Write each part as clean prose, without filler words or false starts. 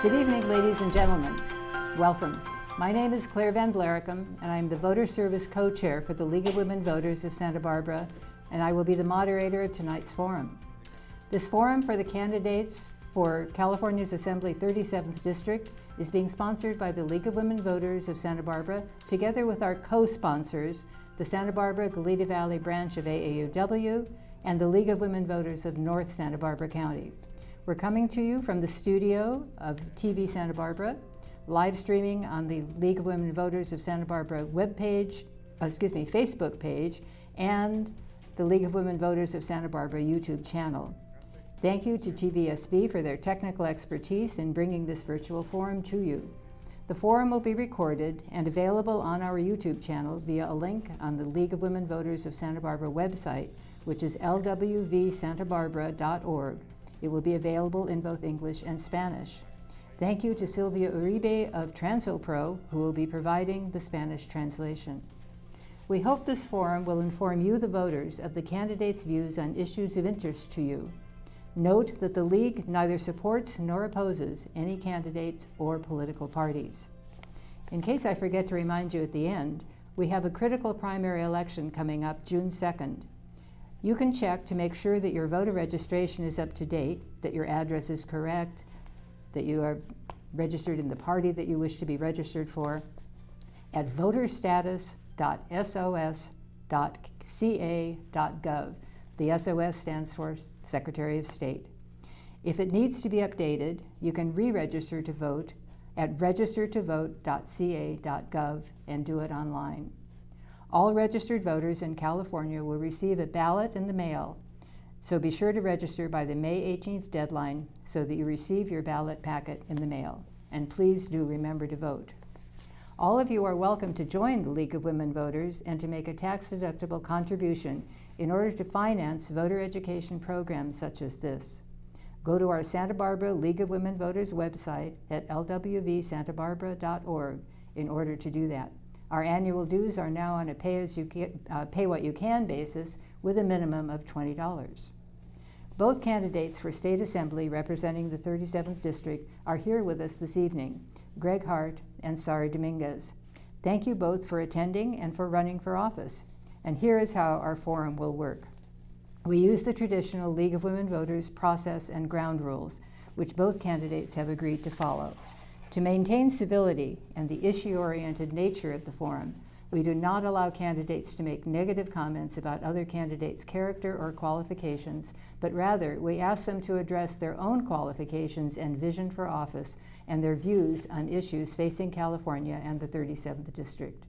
Good evening, ladies and gentlemen. Welcome. My name is Claire Van Blaricum, and I'm the Voter Service Co-Chair for the League of Women Voters of Santa Barbara, and I will be the moderator of tonight's forum. This forum for the candidates for California's Assembly 37th District is being sponsored by the League of Women Voters of Santa Barbara, together with our co-sponsors, the Santa Barbara Goleta Valley branch of AAUW and the League of Women Voters of North Santa Barbara County. We're coming to you from the studio of TV Santa Barbara, live streaming on the League of Women Voters of Santa Barbara Facebook page, and the League of Women Voters of Santa Barbara YouTube channel. Thank you to TVSB for their technical expertise in bringing this virtual forum to you. The forum will be recorded and available on our YouTube channel via a link on the League of Women Voters of Santa Barbara website, which is lwvsantabarbara.org. It will be available in both English and Spanish. Thank you to Silvia Uribe of TransLPro, who will be providing the Spanish translation. We hope this forum will inform you, the voters, of the candidates' views on issues of interest to you. Note that the League neither supports nor opposes any candidates or political parties. In case I forget to remind you at the end, we have a critical primary election coming up June 2nd. You can check to make sure that your voter registration is up to date, that your address is correct, that you are registered in the party that you wish to be registered for at voterstatus.sos.ca.gov. The SOS stands for Secretary of State. If it needs to be updated, you can re-register to vote at registertovote.ca.gov and do it online. All registered voters in California will receive a ballot in the mail, so be sure to register by the May 18th deadline so that you receive your ballot packet in the mail. And please do remember to vote. All of you are welcome to join the League of Women Voters and to make a tax-deductible contribution in order to finance voter education programs such as this. Go to our Santa Barbara League of Women Voters website at lwvsantabarbara.org in order to do that. Our annual dues are now on a pay-what-you-can basis with a minimum of $20. Both candidates for State Assembly representing the 37th District are here with us this evening, Greg Hart and Sara Dominguez. Thank you both for attending and for running for office. And here is how our forum will work. We use the traditional League of Women Voters process and ground rules, which both candidates have agreed to follow. To maintain civility and the issue-oriented nature of the forum, we do not allow candidates to make negative comments about other candidates' character or qualifications, but rather we ask them to address their own qualifications and vision for office and their views on issues facing California and the 37th District.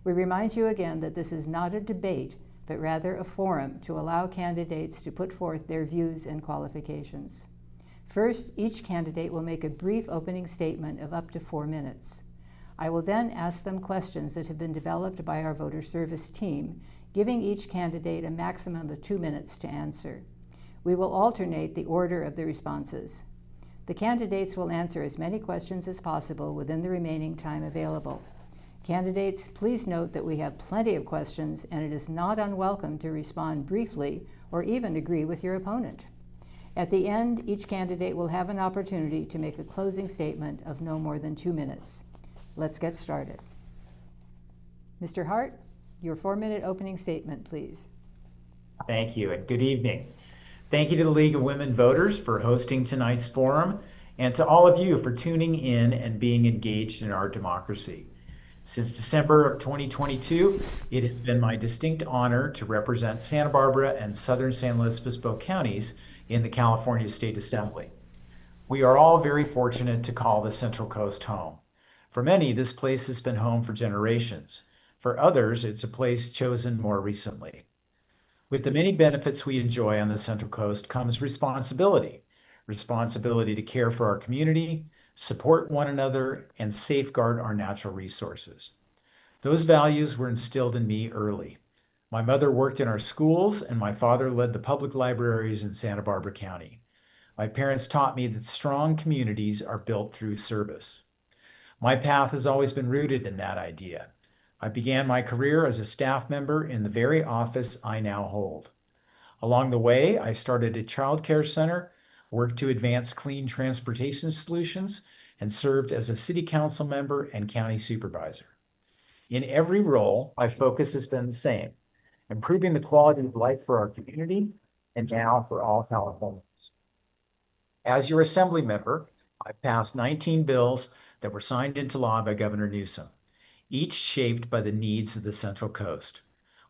We remind you again that this is not a debate, but rather a forum to allow candidates to put forth their views and qualifications. First, each candidate will make a brief opening statement of up to 4 minutes. I will then ask them questions that have been developed by our voter service team, giving each candidate a maximum of 2 minutes to answer. We will alternate the order of the responses. The candidates will answer as many questions as possible within the remaining time available. Candidates, please note that we have plenty of questions and it is not unwelcome to respond briefly or even agree with your opponent. At the end, each candidate will have an opportunity to make a closing statement of no more than 2 minutes. Let's get started. Mr. Hart, your 4-minute opening statement, please. Thank you, and good evening. Thank you to the League of Women Voters for hosting tonight's forum, and to all of you for tuning in and being engaged in our democracy. Since December of 2022, it has been my distinct honor to represent Santa Barbara and southern San Luis Obispo counties in the California State Assembly. We are all very fortunate to call the Central Coast home. For many, this place has been home for generations. For others, it's a place chosen more recently. With the many benefits we enjoy on the Central Coast comes responsibility. Responsibility to care for our community, support one another, and safeguard our natural resources. Those values were instilled in me early. My mother worked in our schools, and my father led the public libraries in Santa Barbara County. My parents taught me that strong communities are built through service. My path has always been rooted in that idea. I began my career as a staff member in the very office I now hold. Along the way, I started a child care center, worked to advance clean transportation solutions, and served as a city council member and county supervisor. In every role, my focus has been the same: improving the quality of life for our community and now for all Californians. As your assembly member, I passed 19 bills that were signed into law by Governor Newsom, each shaped by the needs of the Central Coast.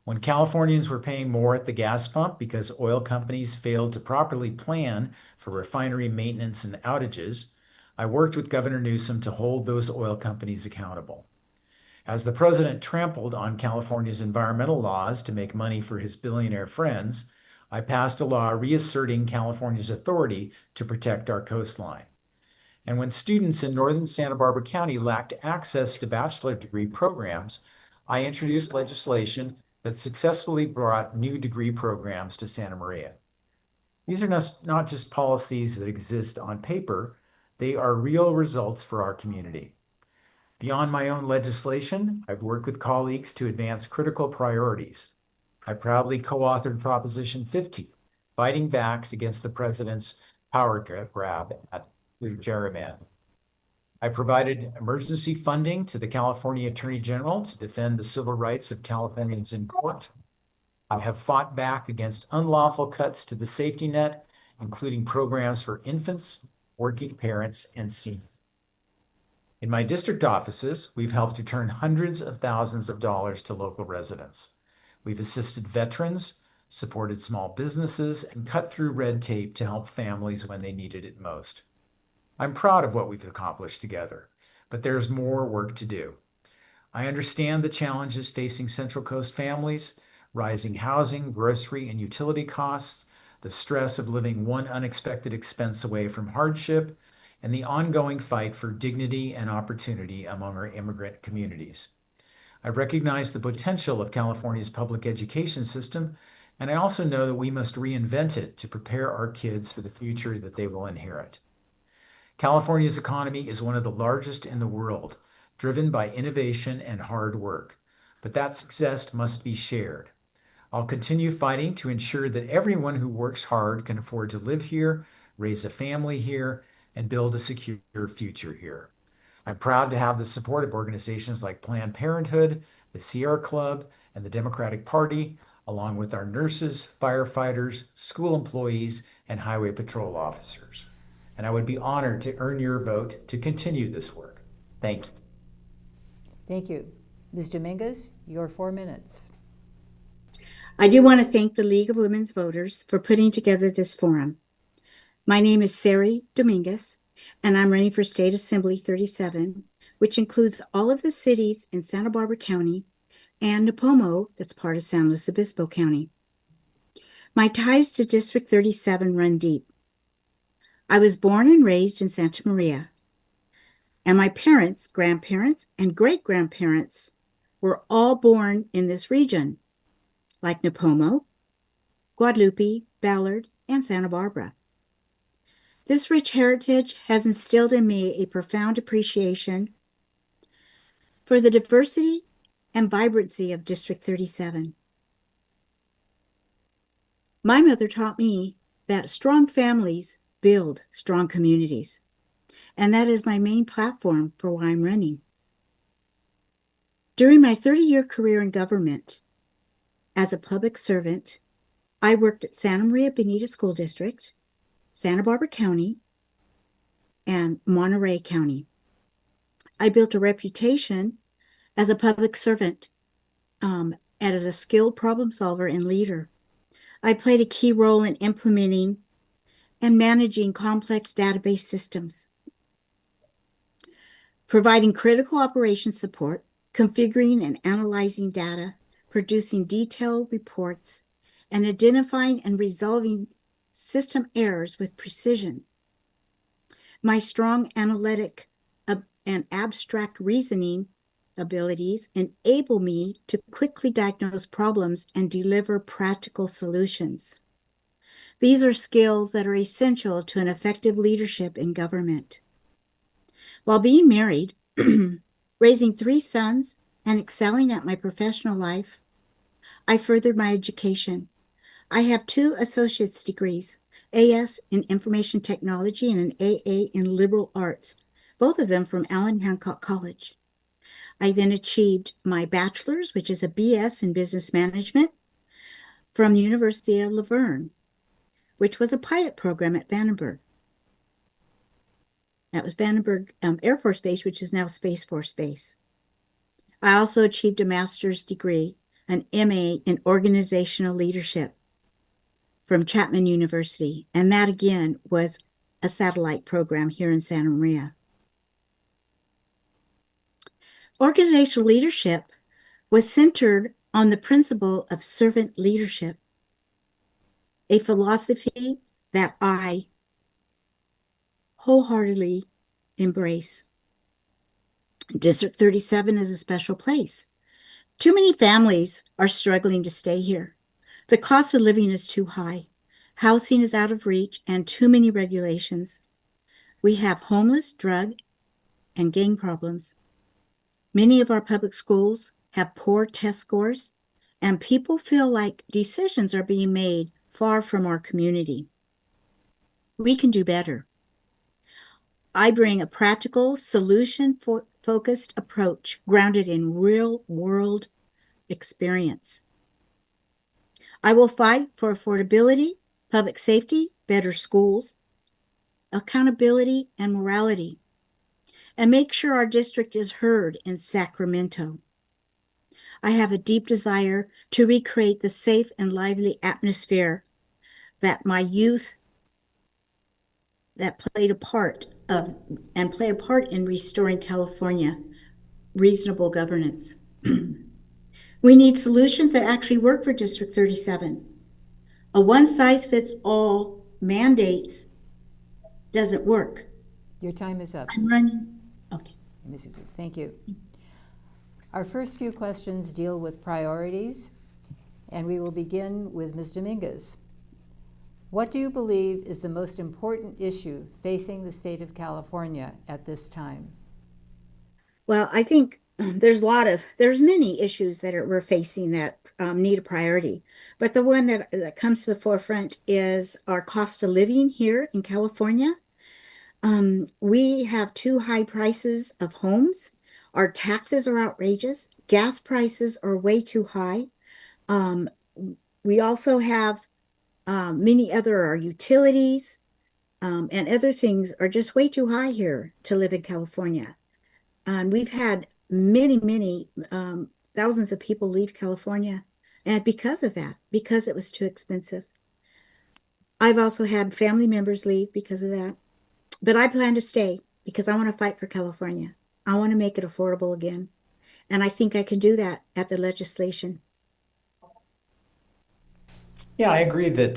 When Californians were paying more at the gas pump because oil companies failed to properly plan for refinery maintenance and outages, I worked with Governor Newsom to hold those oil companies accountable. As the president trampled on California's environmental laws to make money for his billionaire friends, I passed a law reasserting California's authority to protect our coastline. And when students in northern Santa Barbara County lacked access to bachelor's degree programs, I introduced legislation that successfully brought new degree programs to Santa Maria. These are not just policies that exist on paper, they are real results for our community. Beyond my own legislation, I've worked with colleagues to advance critical priorities. I proudly co-authored Proposition 50, fighting back against the president's power grab at gerrymandering. I provided emergency funding to the California Attorney General to defend the civil rights of Californians in court. I have fought back against unlawful cuts to the safety net, including programs for infants, working parents, and seniors. In my district offices, we've helped return hundreds of thousands of dollars to local residents. We've assisted veterans, supported small businesses, and cut through red tape to help families when they needed it most. I'm proud of what we've accomplished together, but there's more work to do. I understand the challenges facing Central Coast families: rising housing, grocery, and utility costs, the stress of living one unexpected expense away from hardship, and the ongoing fight for dignity and opportunity among our immigrant communities. I recognize the potential of California's public education system, and I also know that we must reinvent it to prepare our kids for the future that they will inherit. California's economy is one of the largest in the world, driven by innovation and hard work, but that success must be shared. I'll continue fighting to ensure that everyone who works hard can afford to live here, raise a family here, and build a secure future here. I'm proud to have the support of organizations like Planned Parenthood, the Sierra Club, and the Democratic Party, along with our nurses, firefighters, school employees, and highway patrol officers. And I would be honored to earn your vote to continue this work. Thank you. Thank you. Ms. Dominguez, your 4 minutes. I do want to thank the League of Women's Voters for putting together this forum. My name is Sari Dominguez, and I'm running for State Assembly 37, which includes all of the cities in Santa Barbara County and Nipomo, that's part of San Luis Obispo County. My ties to District 37 run deep. I was born and raised in Santa Maria, and my parents, grandparents, and great-grandparents were all born in this region, like Nipomo, Guadalupe, Ballard, and Santa Barbara. This rich heritage has instilled in me a profound appreciation for the diversity and vibrancy of District 37. My mother taught me that strong families build strong communities, and that is my main platform for why I'm running. During my 30-year career in government as a public servant, I worked at Santa Maria Bonita School District, Santa Barbara County, and Monterey County. I built a reputation as a public servant and as a skilled problem solver and leader. I played a key role in implementing and managing complex database systems, providing critical operations support, configuring and analyzing data, producing detailed reports, and identifying and resolving system errors with precision. My strong analytic and abstract reasoning abilities enable me to quickly diagnose problems and deliver practical solutions. These are skills that are essential to an effective leadership in government. While being married, raising 3 sons, and excelling at my professional life, I furthered my education. I have 2 associate's degrees, AS in Information Technology and an AA in Liberal Arts, both of them from Allen Hancock College. I then achieved my bachelor's, which is a BS in business management, from the University of La Verne, which was a pilot program at Vandenberg. That was Vandenberg Air Force Base, which is now Space Force Base. I also achieved a master's degree, an MA in organizational leadership from Chapman University. And that again was a satellite program here in Santa Maria. Organizational leadership was centered on the principle of servant leadership, a philosophy that I wholeheartedly embrace. District 37 is a special place. Too many families are struggling to stay here. The cost of living is too high. Housing is out of reach and too many regulations. We have homeless, drug, and gang problems. Many of our public schools have poor test scores, and people feel like decisions are being made far from our community. We can do better. I bring a practical, solution-focused approach grounded in real-world experience. I will fight for affordability, public safety, better schools, accountability, and morality, and make sure our district is heard in Sacramento. I have a deep desire to recreate the safe and lively atmosphere that my youth that played a part of and play a part in restoring California reasonable governance. We need solutions that actually work for District 37. A one-size-fits-all mandates doesn't work. Your time is up. I'm running. Okay. Thank you. Our first few questions deal with priorities, and we will begin with Ms. Dominguez. What do you believe is the most important issue facing the state of California at this time? Well, I think there's many issues that we're facing that need a priority. But the one that comes to the forefront is our cost of living here in California. We have too high prices of homes. Our taxes are outrageous. Gas prices are way too high. We also have many other, our utilities and other things are just way too high here to live in California. And we've had many thousands of people leave California, and because of that, because it was too expensive. I've also had family members leave because of that, but I plan to stay because I want to fight for California. I want to make it affordable again, and I think I can do that at the legislation. Yeah, I agree that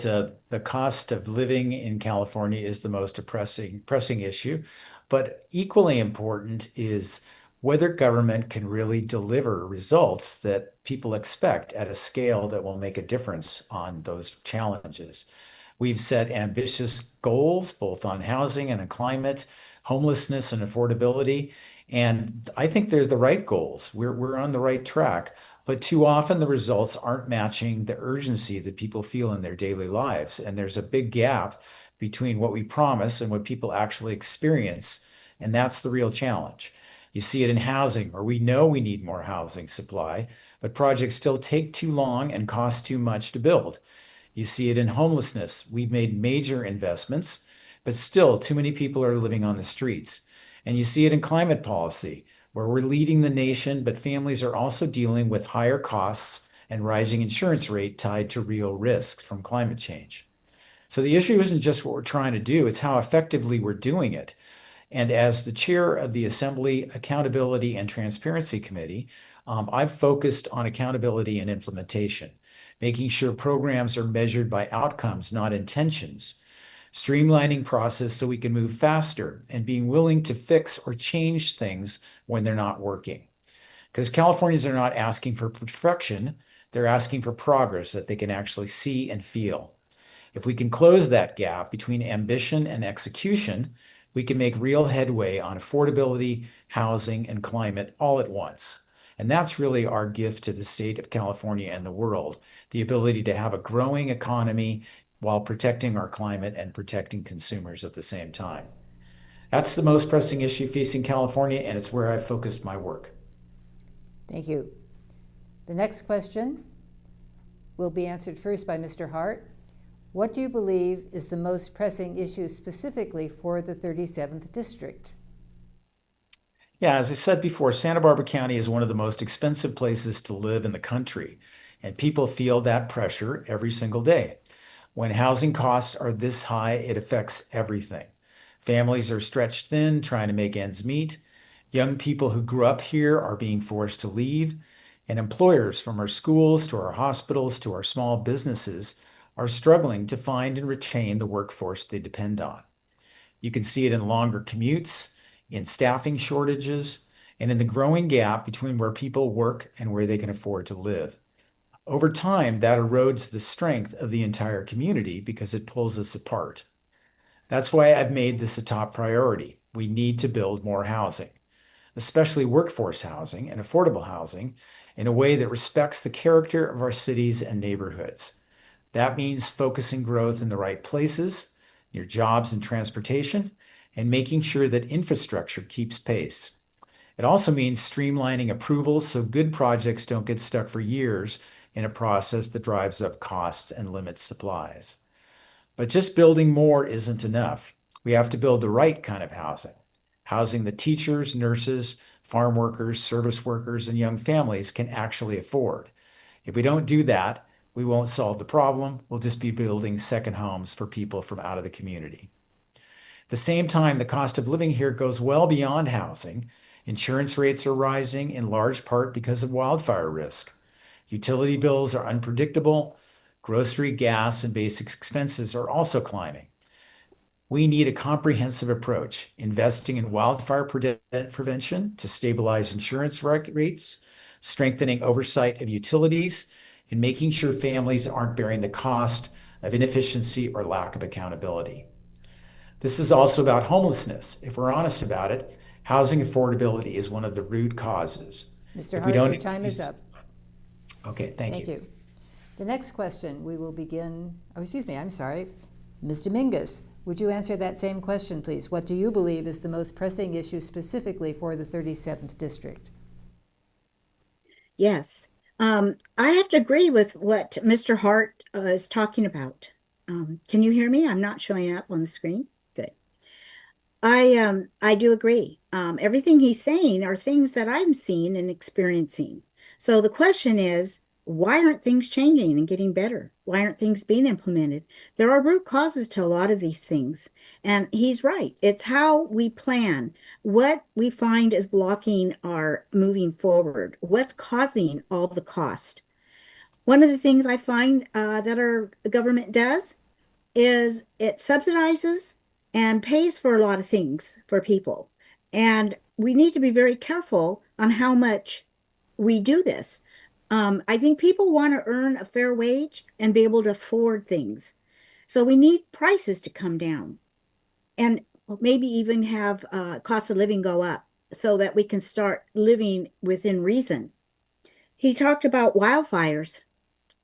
the cost of living in California is the most pressing issue, but equally important is whether government can really deliver results that people expect at a scale that will make a difference on those challenges. We've set ambitious goals both on housing and on climate, homelessness and affordability, and I think there's the right goals. We're on the right track. But too often the results aren't matching the urgency that people feel in their daily lives. And there's a big gap between what we promise and what people actually experience. And that's the real challenge. You see it in housing, where we know we need more housing supply, but projects still take too long and cost too much to build. You see it in homelessness. We've made major investments, but still too many people are living on the streets. And you see it in climate policy, where we're leading the nation, but families are also dealing with higher costs and rising insurance rate tied to real risks from climate change. So the issue isn't just what we're trying to do, it's how effectively we're doing it. And as the chair of the Assembly Accountability and Transparency Committee, I've focused on accountability and implementation, making sure programs are measured by outcomes, not intentions, streamlining process so we can move faster, and being willing to fix or change things when they're not working. Because Californians are not asking for perfection, they're asking for progress that they can actually see and feel. If we can close that gap between ambition and execution, we can make real headway on affordability, housing, and climate all at once. And that's really our gift to the state of California and the world, the ability to have a growing economy while protecting our climate and protecting consumers at the same time. That's the most pressing issue facing California, and it's where I focused my work. Thank you. The next question will be answered first by Mr. Hart. What do you believe is the most pressing issue specifically for the 37th District? Yeah, as I said before, Santa Barbara County is one of the most expensive places to live in the country, and people feel that pressure every single day. When housing costs are this high, it affects everything. Families are stretched thin trying to make ends meet. Young people who grew up here are being forced to leave, and employers, from our schools to our hospitals to our small businesses, are struggling to find and retain the workforce they depend on. You can see it in longer commutes, in staffing shortages, and in the growing gap between where people work and where they can afford to live. Over time, that erodes the strength of the entire community because it pulls us apart. That's why I've made this a top priority. We need to build more housing, especially workforce housing and affordable housing, in a way that respects the character of our cities and neighborhoods. That means focusing growth in the right places, near jobs and transportation, and making sure that infrastructure keeps pace. It also means streamlining approvals so good projects don't get stuck for years in a process that drives up costs and limits supplies. But just building more isn't enough. We have to build the right kind of housing, housing that teachers, nurses, farm workers, service workers, and young families can actually afford. If we don't do that, we won't solve the problem. We'll just be building second homes for people from out of the community. At the same time, the cost of living here goes well beyond housing. Insurance rates are rising in large part because of wildfire risk. Utility bills are unpredictable. Grocery, gas, and basic expenses are also climbing. We need a comprehensive approach, investing in wildfire prevention to stabilize insurance rates, strengthening oversight of utilities, and making sure families aren't bearing the cost of inefficiency or lack of accountability. This is also about homelessness. If we're honest about it, housing affordability is one of the root causes. Mr. If we Hart, don't your time is up. Okay, thank you. The next question we will begin, Ms. Dominguez, would you answer that same question, please? What do you believe is the most pressing issue specifically for the 37th District? Yes. I have to agree with what Mr. Hart is talking about. Can you hear me? I'm not showing up on the screen. Good. I do agree. Everything he's saying are things that I'm seeing and experiencing. So the question is, why aren't things changing and getting better? Why aren't things being implemented? There are root causes to a lot of these things. And he's right. It's how we plan, what we find is blocking our moving forward, what's causing all the cost. One of the things I find that our government does is it subsidizes and pays for a lot of things for people. And we need to be very careful on how much we do this. I think people want to earn a fair wage and be able to afford things. So we need prices to come down and maybe even have cost of living go up so that we can start living within reason. He talked about wildfires.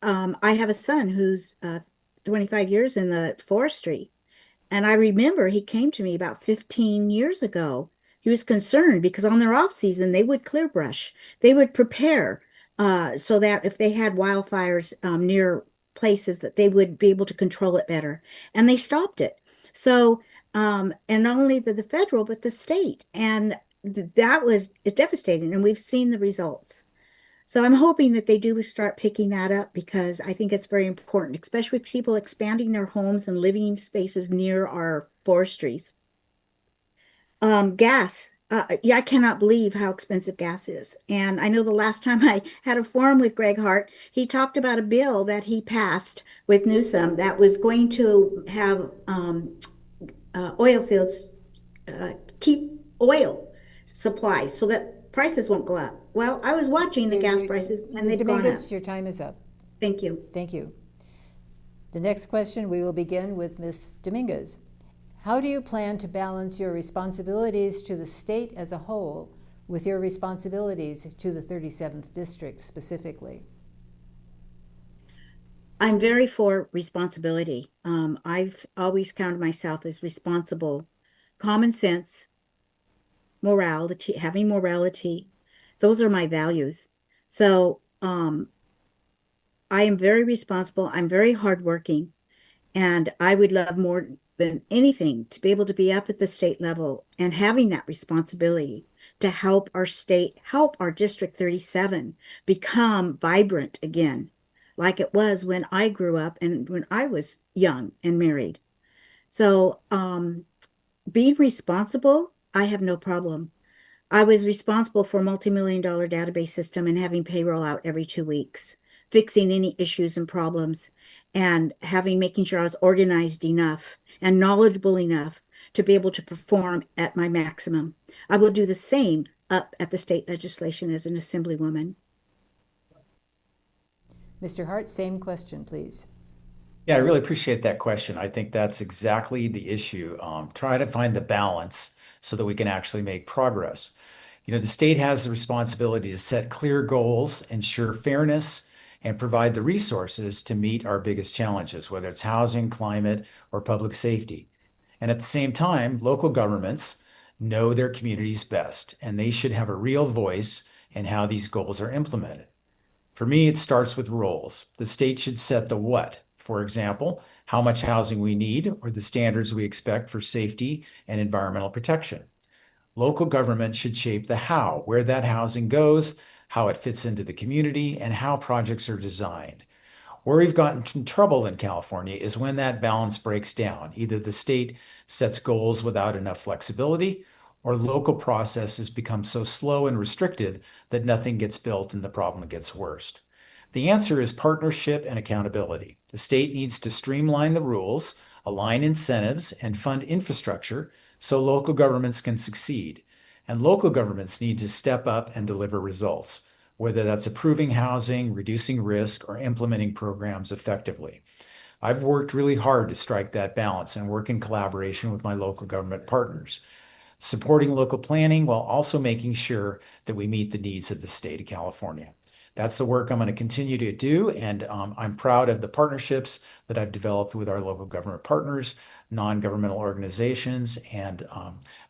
I have a son who's 25 years in the forestry. And I remember he came to me about 15 years ago. He was concerned because on their off season, they would clear brush. They would prepare so that if they had wildfires near places that they would be able to control it better. And they stopped it. So, and not only the federal, but the state. And that was devastating. And we've seen the results. So I'm hoping that they do start picking that up because I think it's very important, especially with people expanding their homes and living spaces near our forestries. Gas. Yeah, I cannot believe how expensive gas is. And I know the last time I had a forum with Greg Hart, he talked about a bill that he passed with Newsom that was going to have oil fields keep oil supplies so that prices won't go up. Well, I was watching the gas prices and they've gone up. Your time is up. Thank you. Thank you. The next question, we will begin with Ms. Dominguez. How do you plan to balance your responsibilities to the state as a whole with your responsibilities to the 37th District specifically? I'm very for responsibility. I've always counted myself as responsible common sense, morality, having morality. Those are my values. So, I am very responsible. I'm very hardworking, and I would love more than anything to be able to be up at the state level and having that responsibility to help our state, help our District 37 become vibrant again, like it was when I grew up and when I was young and married. So, being responsible, I have no problem. I was responsible for a multi-million-dollar database system and having payroll out every 2 weeks, fixing any issues and problems, and making sure I was organized enough and knowledgeable enough to be able to perform at my maximum. I will do the same up at the state legislation as an assemblywoman. Mr. Hart, same question, please. Yeah, I really appreciate that question. I think that's exactly the issue. Try to find the balance so that we can actually make progress. The state has the responsibility to set clear goals, ensure fairness, and provide the resources to meet our biggest challenges, whether it's housing, climate, or public safety. And at the same time, local governments know their communities best, and they should have a real voice in how these goals are implemented. For me, it starts with roles. The state should set the what. For example, how much housing we need or the standards we expect for safety and environmental protection. Local government should shape the how, where that housing goes, how it fits into the community, and how projects are designed. Where we've gotten in trouble in California is when that balance breaks down. Either the state sets goals without enough flexibility, or local processes become so slow and restrictive that nothing gets built and the problem gets worse. The answer is partnership and accountability. The state needs to streamline the rules, align incentives, and fund infrastructure so local governments can succeed. And local governments need to step up and deliver results, whether that's approving housing, reducing risk, or implementing programs effectively. I've worked really hard to strike that balance and work in collaboration with my local government partners, supporting local planning while also making sure that we meet the needs of the state of California. That's the work I'm going to continue to do, and I'm proud of the partnerships that I've developed with our local government partners, non-governmental organizations, and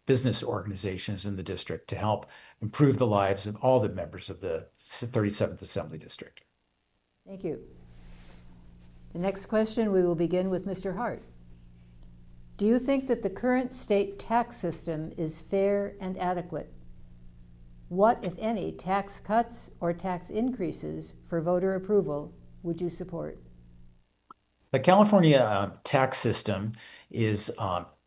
business organizations in the district to help improve the lives of all the members of the 37th Assembly District. Thank you. The next question, we will begin with Mr. Hart. Do you think that the current state tax system is fair and adequate? What, if any, tax cuts or tax increases for voter approval would you support? The California tax system is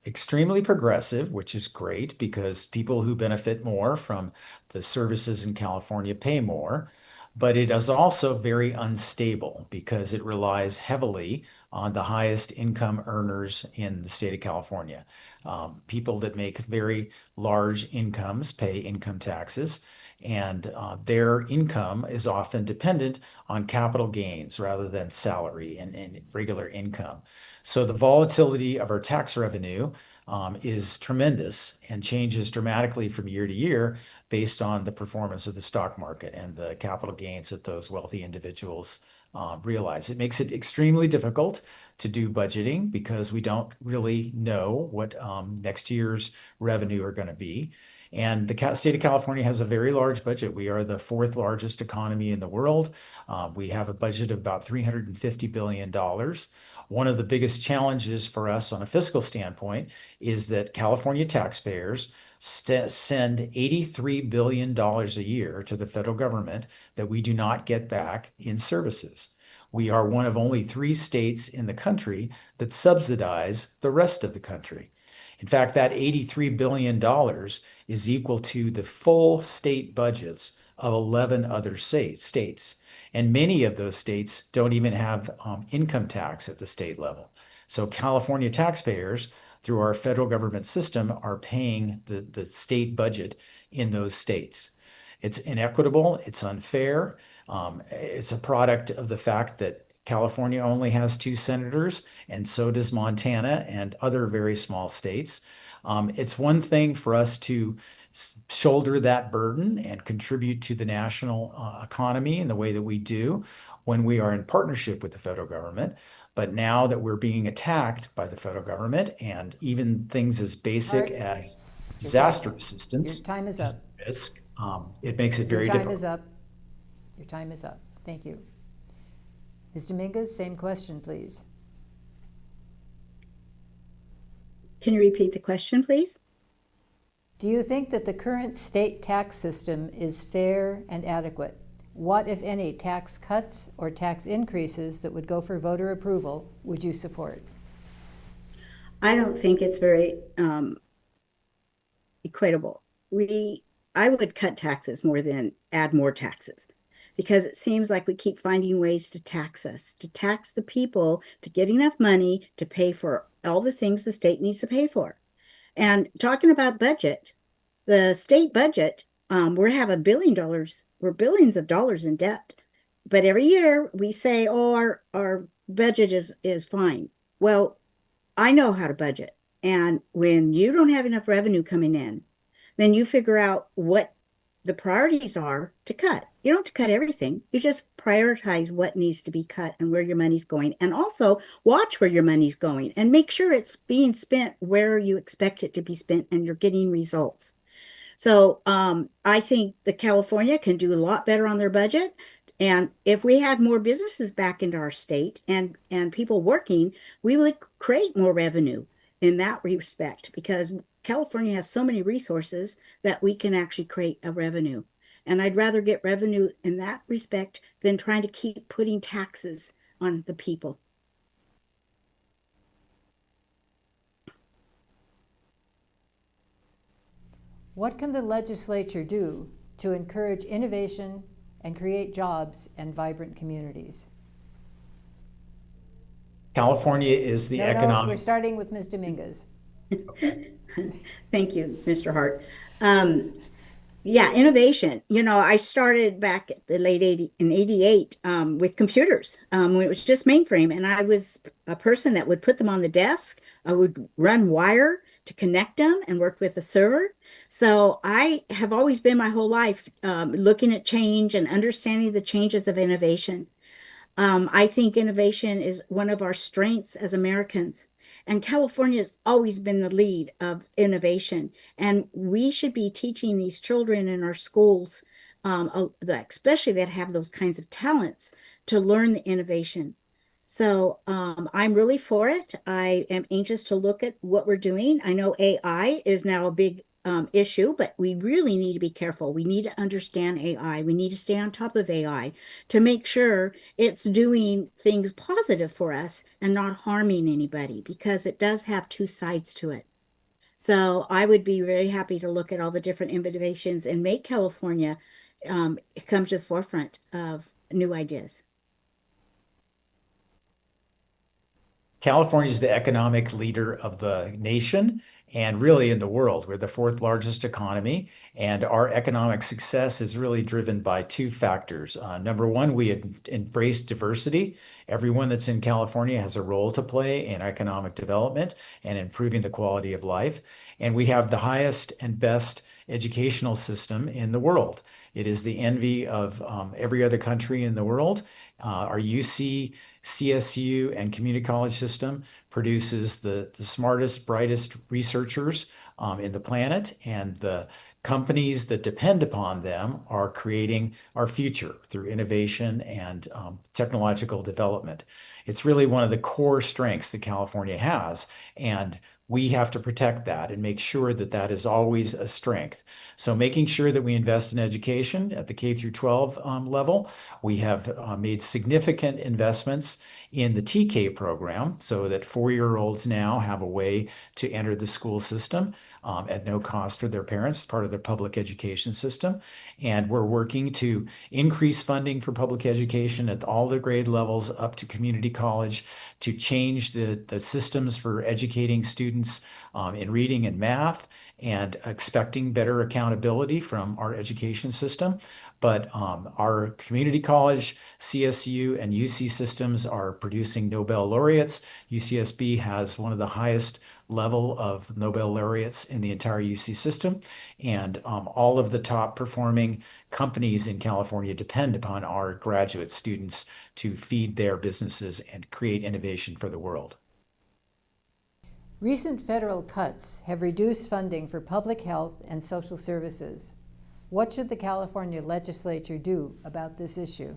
extremely progressive, which is great because people who benefit more from the services in California pay more. But it is also very unstable because it relies heavily on the highest income earners in the state of California. People that make very large incomes pay income taxes, and their income is often dependent on capital gains rather than salary and regular income. So the volatility of our tax revenue is tremendous and changes dramatically from year to year based on the performance of the stock market and the capital gains that those wealthy individuals realize. It makes it extremely difficult to do budgeting because we don't really know what next year's revenue are going to be. And the state of California has a very large budget. We are the fourth largest economy in the world. We have a budget of about $350 billion. One of the biggest challenges for us on a fiscal standpoint is that California taxpayers send $83 billion a year to the federal government that we do not get back in services. We are one of only 3 states in the country that subsidize the rest of the country. In fact, that $83 billion is equal to the full state budgets of 11 other states. And many of those states don't even have income tax at the state level. So California taxpayers, through our federal government system, are paying the state budget in those states. It's inequitable, it's unfair, it's a product of the fact that California only has 2 senators, and so does Montana and other very small states. It's one thing for us to shoulder that burden and contribute to the national economy in the way that we do, when we are in partnership with the federal government. But now that we're being attacked by the federal government and even things as basic Art, as your disaster time, your assistance time is is up. a risk, it makes it Your very time difficult. is up. Your time is up. Thank you. Ms. Dominguez, same question, please. Can you repeat the question, please? Do you think that the current state tax system is fair and adequate? What, if any, tax cuts or tax increases that would go for voter approval would you support? I don't think it's very equitable. I would cut taxes more than add more taxes, because it seems like we keep finding ways to tax us, to tax the people to get enough money to pay for all the things the state needs to pay for. And talking about budget, the state budget, we're having we're billions of dollars in debt. But every year we say, oh, our budget is fine. Well, I know how to budget. And when you don't have enough revenue coming in, then you figure out what the priorities are to cut. You don't have to cut everything. You just prioritize what needs to be cut and where your money's going. And also watch where your money's going and make sure it's being spent where you expect it to be spent and you're getting results. So I think that California can do a lot better on their budget. And if we had more businesses back into our state and people working, we would create more revenue in that respect, because California has so many resources that we can actually create a revenue. And I'd rather get revenue in that respect than trying to keep putting taxes on the people. What can the legislature do to encourage innovation and create jobs and vibrant communities? California is the No, economic. we're starting with Ms. Dominguez. Thank you, Mr. Hart. Yeah, innovation. I started back at the late 80 in 88 with computers when it was just mainframe. And I was a person that would put them on the desk. I would run wire to connect them and work with the server. So I have always been my whole life looking at change and understanding the changes of innovation. I think innovation is one of our strengths as Americans. And California has always been the lead of innovation. And we should be teaching these children in our schools, especially that have those kinds of talents, to learn the innovation. So I'm really for it. I am anxious to look at what we're doing. I know AI is now a big issue, but we really need to be careful. We need to understand AI. We need to stay on top of AI to make sure it's doing things positive for us and not harming anybody, because it does have two sides to it. So I would be very happy to look at all the different innovations and make California come to the forefront of new ideas. California is the economic leader of the nation and really in the world. We're the fourth largest economy, and our economic success is really driven by two factors. Number one, we embrace diversity. Everyone that's in California has a role to play in economic development and improving the quality of life. And we have the highest and best educational system in the world. It is the envy of every other country in the world. Our UC, CSU, and community college system produces the smartest, brightest researchers in the planet, and the companies that depend upon them are creating our future through innovation and technological development. It's really one of the core strengths that California has, and we have to protect that and make sure that that is always a strength. So making sure that we invest in education at the K through 12 level. We have made significant investments in the TK program so that 4-year-olds now have a way to enter the school system at no cost for their parents, as part of their public education system. And we're working to increase funding for public education at all the grade levels up to community college, to change the systems for educating students in reading and math, and expecting better accountability from our education system. But our community college, CSU, and UC systems are producing Nobel laureates. UCSB has one of the highest level of Nobel laureates in the entire UC system. And all of the top performing companies in California depend upon our graduate students to feed their businesses and create innovation for the world. Recent federal cuts have reduced funding for public health and social services. What should the California legislature do about this issue?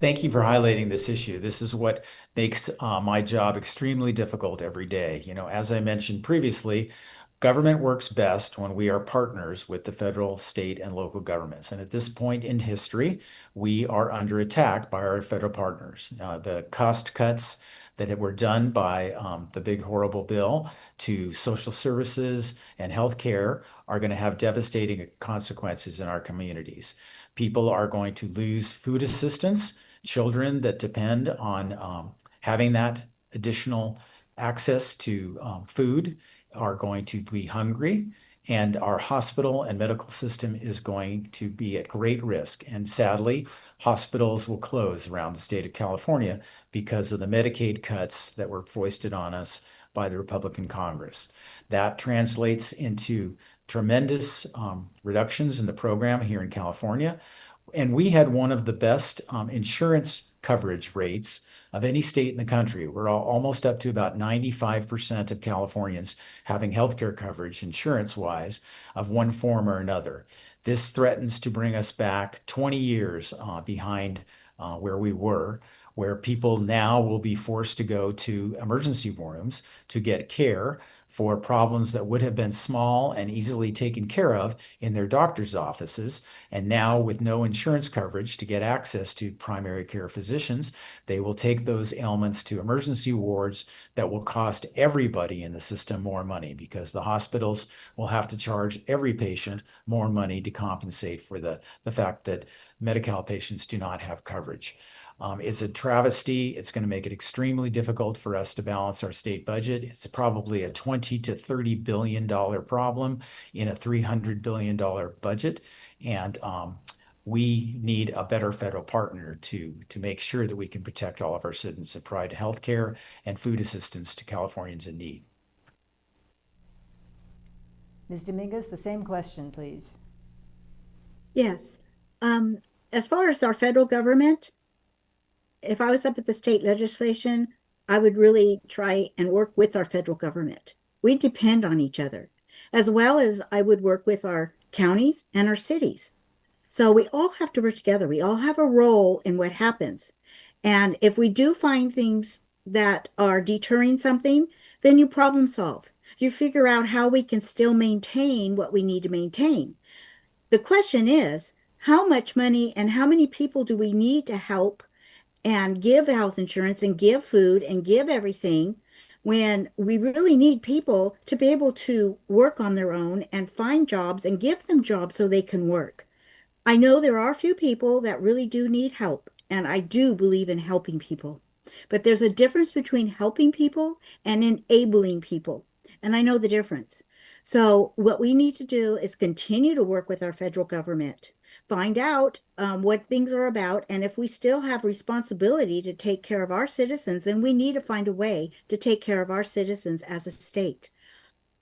Thank you for highlighting this issue. This is what makes my job extremely difficult every day. As I mentioned previously, government works best when we are partners with the federal, state, and local governments. And at this point in history, we are under attack by our federal partners. The cost cuts that were done by the big horrible bill to social services and healthcare are going to have devastating consequences in our communities. People are going to lose food assistance. Children that depend on having that additional access to food are going to be hungry, and our hospital and medical system is going to be at great risk. And sadly, hospitals will close around the state of California because of the Medicaid cuts that were foisted on us by the Republican Congress. That translates into tremendous reductions in the program here in California. And we had one of the best insurance coverage rates of any state in the country. We're almost up to about 95% of Californians having healthcare coverage, insurance-wise, of one form or another. This threatens to bring us back 20 years behind where we were, where people now will be forced to go to emergency rooms to get care for problems that would have been small and easily taken care of in their doctor's offices. And now, with no insurance coverage to get access to primary care physicians, they will take those ailments to emergency wards that will cost everybody in the system more money, because the hospitals will have to charge every patient more money to compensate for the fact that Medi-Cal patients do not have coverage. It's a travesty. It's going to make it extremely difficult for us to balance our state budget. It's probably a $20 to $30 billion problem in a $300 billion budget. And we need a better federal partner to make sure that we can protect all of our citizens and provide health care and food assistance to Californians in need. Ms. Dominguez, the same question, please. Yes. As far as our federal government, if I was up at the state legislation, I would really try and work with our federal government. We depend on each other, as well as I would work with our counties and our cities. So we all have to work together. We all have a role in what happens. And if we do find things that are deterring something, then you problem solve. You figure out how we can still maintain what we need to maintain. The question is, how much money and how many people do we need to help and give health insurance and give food and give everything, when we really need people to be able to work on their own and find jobs and give them jobs so they can work. I know there are a few people that really do need help, and I do believe in helping people. But there's a difference between helping people and enabling people, and I know the difference. So what we need to do is continue to work with our federal government, find out what things are about, and if we still have responsibility to take care of our citizens, then we need to find a way to take care of our citizens as a state.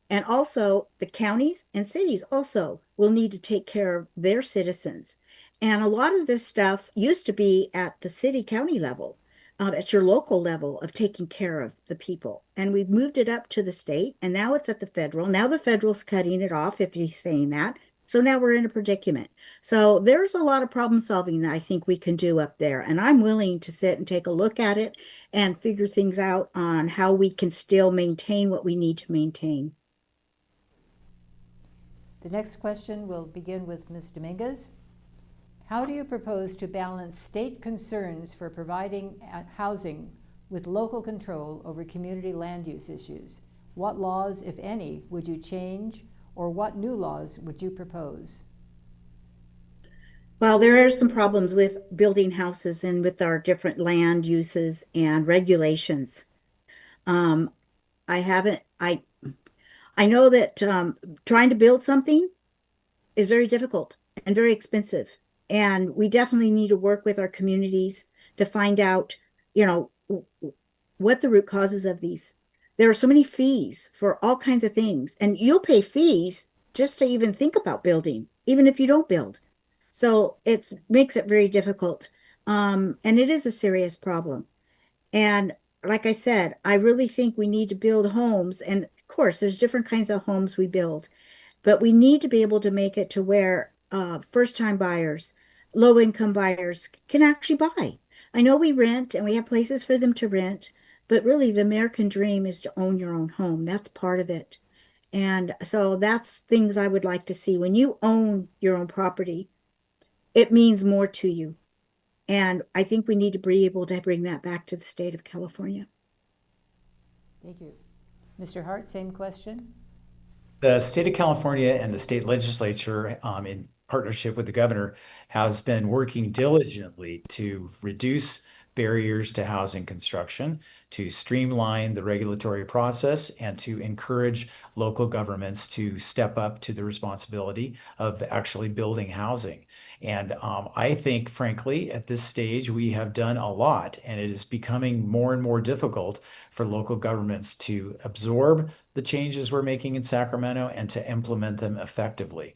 And also, the counties and cities also will need to take care of their citizens. And a lot of this stuff used to be at the city county level, at your local level of taking care of the people. And we've moved it up to the state, and now it's at the federal. Now the federal's cutting it off, if you're saying that. So now we're in a predicament. So there's a lot of problem solving that I think we can do up there. And I'm willing to sit and take a look at it and figure things out on how we can still maintain what we need to maintain. The next question will begin with Ms. Dominguez. How do you propose to balance state concerns for providing housing with local control over community land use issues? What laws, if any, would you change, or what new laws would you propose? Well, there are some problems with building houses and with our different land uses and regulations. I I know that trying to build something is very difficult and very expensive. And we definitely need to work with our communities to find out, you know, what the root causes of these. There are so many fees for all kinds of things, and you'll pay fees just to even think about building, even if you don't build. So it makes it very difficult. And it is a serious problem. And like I said, I really think we need to build homes. And of course, there's different kinds of homes we build, but we need to be able to make it to where first-time buyers, low-income buyers can actually buy. I know we rent and we have places for them to rent, but really the American dream is to own your own home. That's part of it. And so that's things I would like to see. When you own your own property, it means more to you. And I think we need to be able to bring that back to the state of California. Thank you. Mr. Hart, same question. The state of California and the state legislature, in partnership with the governor, has been working diligently to reduce barriers to housing construction, to streamline the regulatory process, and to encourage local governments to step up to the responsibility of actually building housing. And I think, frankly, at this stage, we have done a lot, and it is becoming more and more difficult for local governments to absorb the changes we're making in Sacramento and to implement them effectively.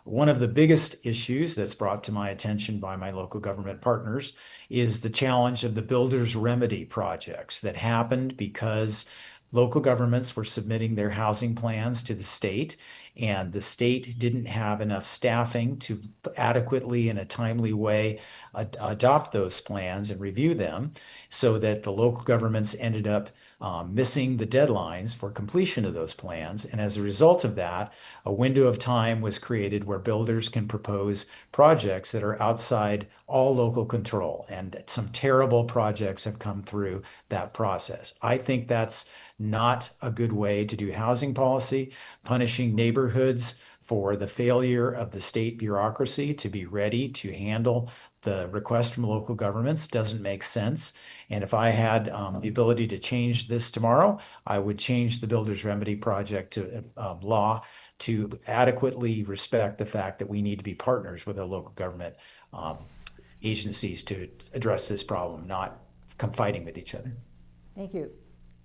One of the biggest issues that's brought to my attention by my local government partners is the challenge of the builder's remedy projects that happened because local governments were submitting their housing plans to the state, and the state didn't have enough staffing to adequately, in a timely way, adopt those plans and review them, so that the local governments ended up missing the deadlines for completion of those plans. And as a result of that, a window of time was created where builders can propose projects that are outside all local control. And some terrible projects have come through that process. I think that's not a good way to do housing policy. Punishing neighborhoods for the failure of the state bureaucracy to be ready to handle the request from local governments doesn't make sense. And if I had the ability to change this tomorrow, I would change the Builder's Remedy Project to law to adequately respect the fact that we need to be partners with our local government agencies to address this problem, not fighting with each other. Thank you.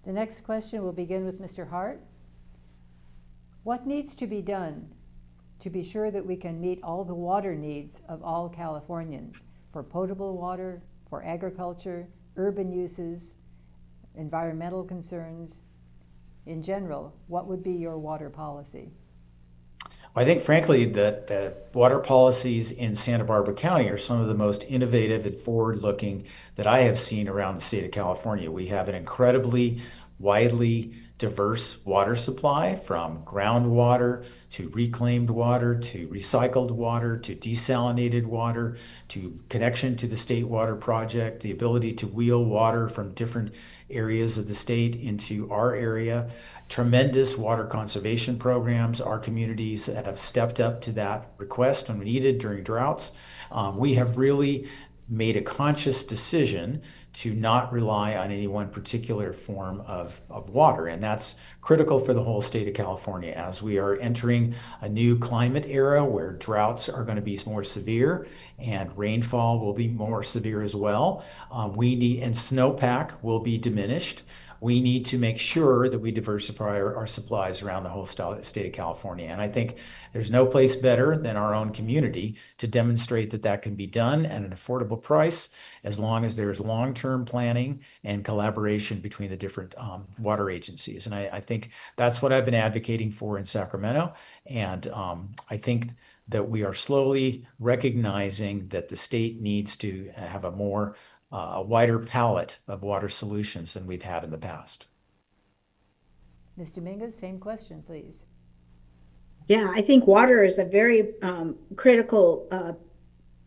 The next question will begin with Mr. Hart. What needs to be done to be sure that we can meet all the water needs of all Californians for potable water, for agriculture, urban uses, environmental concerns? In general, what would be your water policy? I think, frankly, that the water policies in Santa Barbara County are some of the most innovative and forward-looking that I have seen around the state of California. We have an incredibly widely diverse water supply, from groundwater to reclaimed water to recycled water to desalinated water to connection to the State Water Project, the ability to wheel water from different areas of the state into our area. Tremendous water conservation programs. Our communities have stepped up to that request when needed during droughts. We have really made a conscious decision to not rely on any one particular form of water. And that's critical for the whole state of California as we are entering a new climate era where droughts are going to be more severe and rainfall will be more severe as well. And snowpack will be diminished. We need to make sure that we diversify our supplies around the whole state of California. And I think there's no place better than our own community to demonstrate that that can be done at an affordable price, as long as there's long-term planning and collaboration between the different water agencies. And I think that's what I've been advocating for in Sacramento. And I think that we are slowly recognizing that the state needs to have a wider palette of water solutions than we've had in the past. Ms. Dominguez, same question, please. Yeah, I think water is a very critical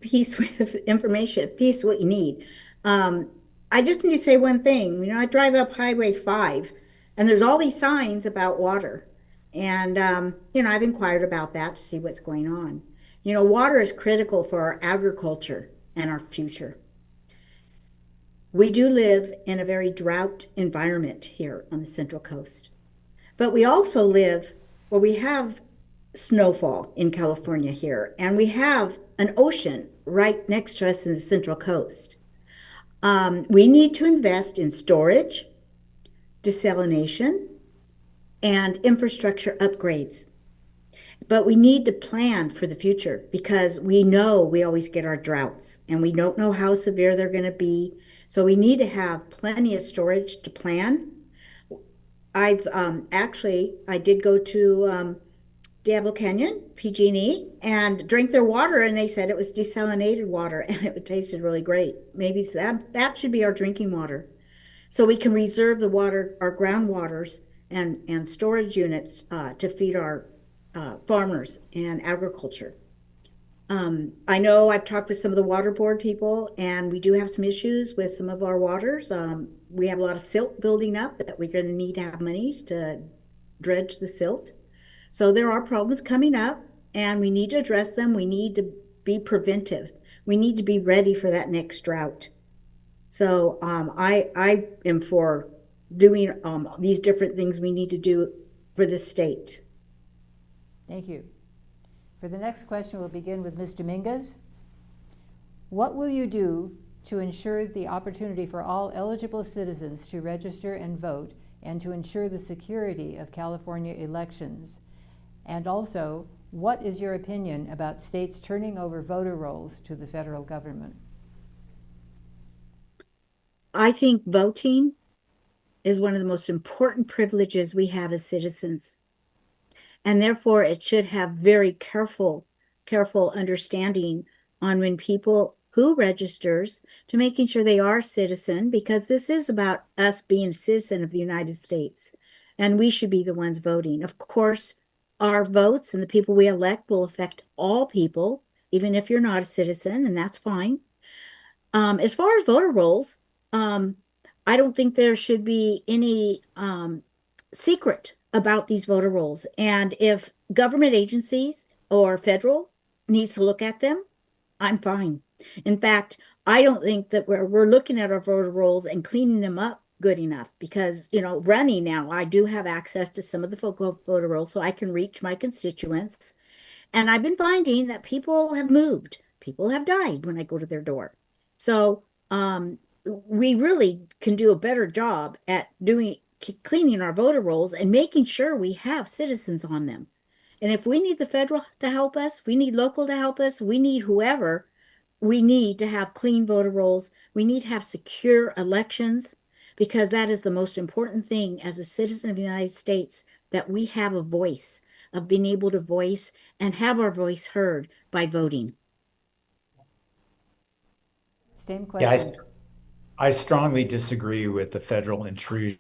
piece with information, piece what you need. I just need to say one thing. I drive up Highway 5, and there's all these signs about water. And, I've inquired about that to see what's going on. Water is critical for our agriculture and our future. We do live in a very drought environment here on the Central Coast, but we also live Well, we have snowfall in California here, and we have an ocean right next to us in the Central Coast. We need to invest in storage, desalination, and infrastructure upgrades. But we need to plan for the future because we know we always get our droughts and we don't know how severe they're going to be. So we need to have plenty of storage to plan. I've actually, I did go to Diablo Canyon, PG&E, and drank their water, and they said it was desalinated water and it tasted really great. Maybe that should be our drinking water. So we can reserve the water, our groundwaters and storage units to feed our farmers and agriculture. I know I've talked with some of the water board people, and we do have some issues with some of our waters. We have a lot of silt building up that we're going to need to have monies to dredge the silt. So there are problems coming up, and we need to address them. We need to be preventive. We need to be ready for that next drought. So I am for doing these different things we need to do for the state. Thank you. For the next question, we'll begin with Ms. Dominguez. What will you do to ensure the opportunity for all eligible citizens to register and vote and to ensure the security of California elections? And also, what is your opinion about states turning over voter rolls to the federal government? I think voting is one of the most important privileges we have as citizens. And therefore, it should have very careful understanding on when people who registers to making sure they are a citizen, because this is about us being a citizen of the United States, and we should be the ones voting. Of course, our votes and the people we elect will affect all people, even if you're not a citizen, and that's fine. As far as voter rolls, I don't think there should be any secret about these voter rolls. And if government agencies or federal needs to look at them, I'm fine. In fact, I don't think that we're looking at our voter rolls and cleaning them up good enough because, running now, I do have access to some of the voter rolls so I can reach my constituents. And I've been finding that people have moved. People have died when I go to their door. So we really can do a better job at cleaning our voter rolls and making sure we have citizens on them. And if we need the federal to help us, we need local to help us, we need whoever, we need to have clean voter rolls. We need to have secure elections because that is the most important thing as a citizen of the United States, that we have a voice, of being able to voice and have our voice heard by voting. Same question. Yeah, I strongly disagree with the federal intrusion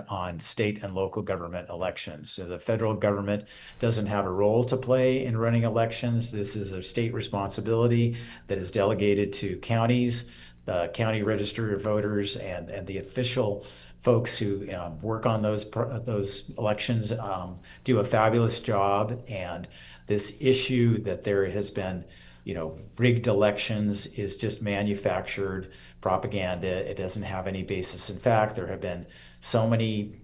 on state and local government elections. So the federal government doesn't have a role to play in running elections. This is a state responsibility that is delegated to counties, the county register of voters, and the official folks who work on those elections do a fabulous job. And this issue that there has been rigged elections is just manufactured propaganda. It doesn't have any basis in fact. There have been so many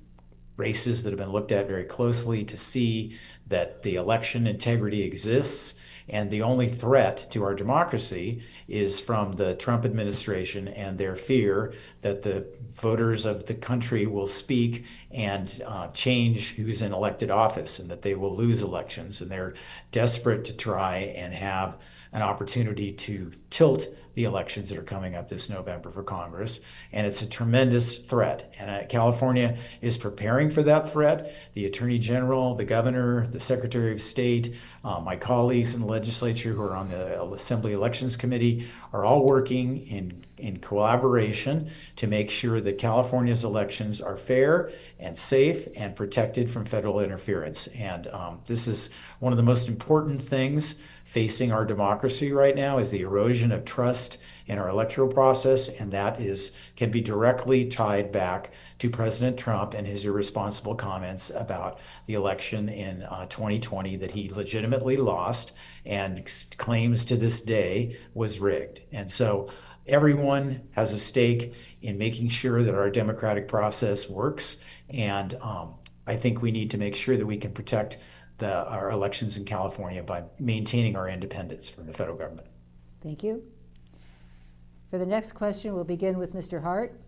races that have been looked at very closely to see that the election integrity exists. And the only threat to our democracy is from the Trump administration and their fear that the voters of the country will speak and change who's in elected office and that they will lose elections. And they're desperate to try and have an opportunity to tilt the elections that are coming up this November for Congress. And it's a tremendous threat. And California is preparing for that threat. The Attorney General, the Governor, the Secretary of State, my colleagues in the legislature who are on the Assembly Elections Committee are all working in collaboration to make sure that California's elections are fair and safe and protected from federal interference. And this is one of the most important things facing our democracy right now, is the erosion of trust in our electoral process, and that can be directly tied back to President Trump and his irresponsible comments about the election in 2020 that he legitimately lost and claims to this day was rigged. And so everyone has a stake in making sure that our democratic process works, and I think we need to make sure that we can protect our elections in California by maintaining our independence from the federal government. Thank you. For the next question, we'll begin with Mr. Hart.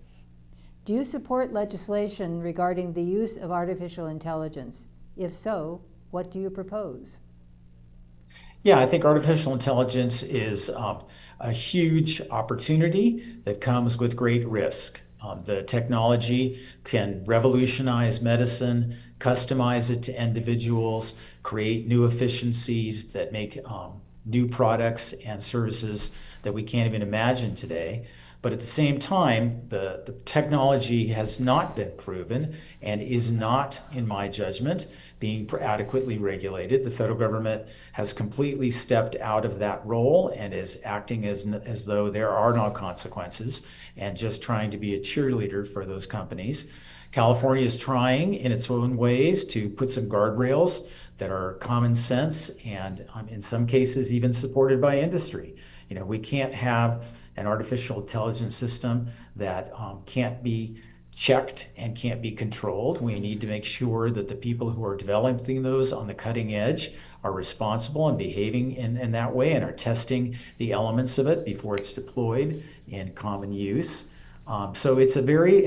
Do you support legislation regarding the use of artificial intelligence? If so, what do you propose? Yeah, I think artificial intelligence is a huge opportunity that comes with great risk. The technology can revolutionize medicine, customize it to individuals, create new efficiencies that make new products and services that we can't even imagine today. But at the same time, the technology has not been proven and is not, in my judgment, being adequately regulated. The federal government has completely stepped out of that role and is acting as though there are no consequences and just trying to be a cheerleader for those companies. California is trying in its own ways to put some guardrails that are common sense and in some cases even supported by industry. You know, we can't have an artificial intelligence system that can't be checked and can't be controlled. We need to make sure that the people who are developing those on the cutting edge are responsible and behaving in that way and are testing the elements of it before it's deployed in common use. So it's a very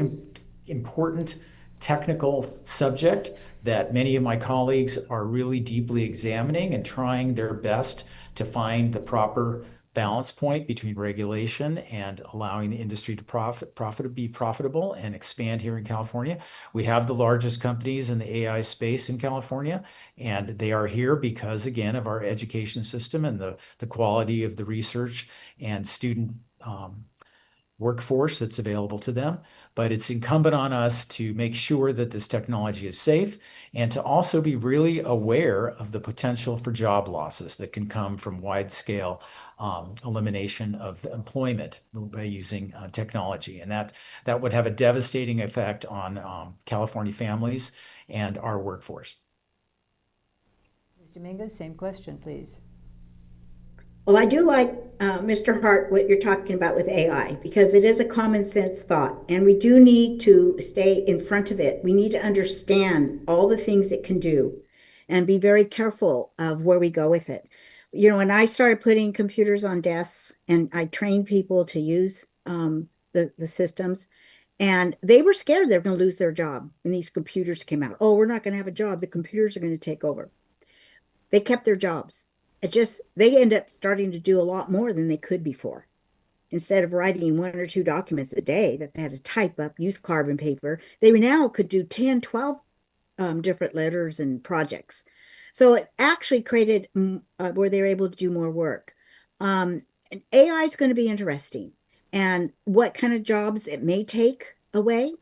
important technical subject that many of my colleagues are really deeply examining and trying their best to find the proper balance point between regulation and allowing the industry to be profitable and expand here in California. We have the largest companies in the AI space in California, and they are here because, again, of our education system and the quality of the research and student workforce that's available to them. But it's incumbent on us to make sure that this technology is safe and to also be really aware of the potential for job losses that can come from wide-scale elimination of employment by using technology. And that would have a devastating effect on California families and our workforce. Ms. Dominguez, same question, please. Well, I do like, Mr. Hart, what you're talking about with AI, because it is a common sense thought, and we do need to stay in front of it. We need to understand all the things it can do and be very careful of where we go with it. You know, when I started putting computers on desks and I trained people to use the systems, and they were scared they were going to lose their job when these computers came out. Oh, we're not going to have a job. The computers are going to take over. They kept their jobs. They end up starting to do a lot more than they could before. Instead of writing 1 or 2 documents a day that they had to type up, use carbon paper, they now could do 10, 12 different letters and projects. So it actually created where they were able to do more work. And AI is going to be interesting. And what kind of jobs it may take away,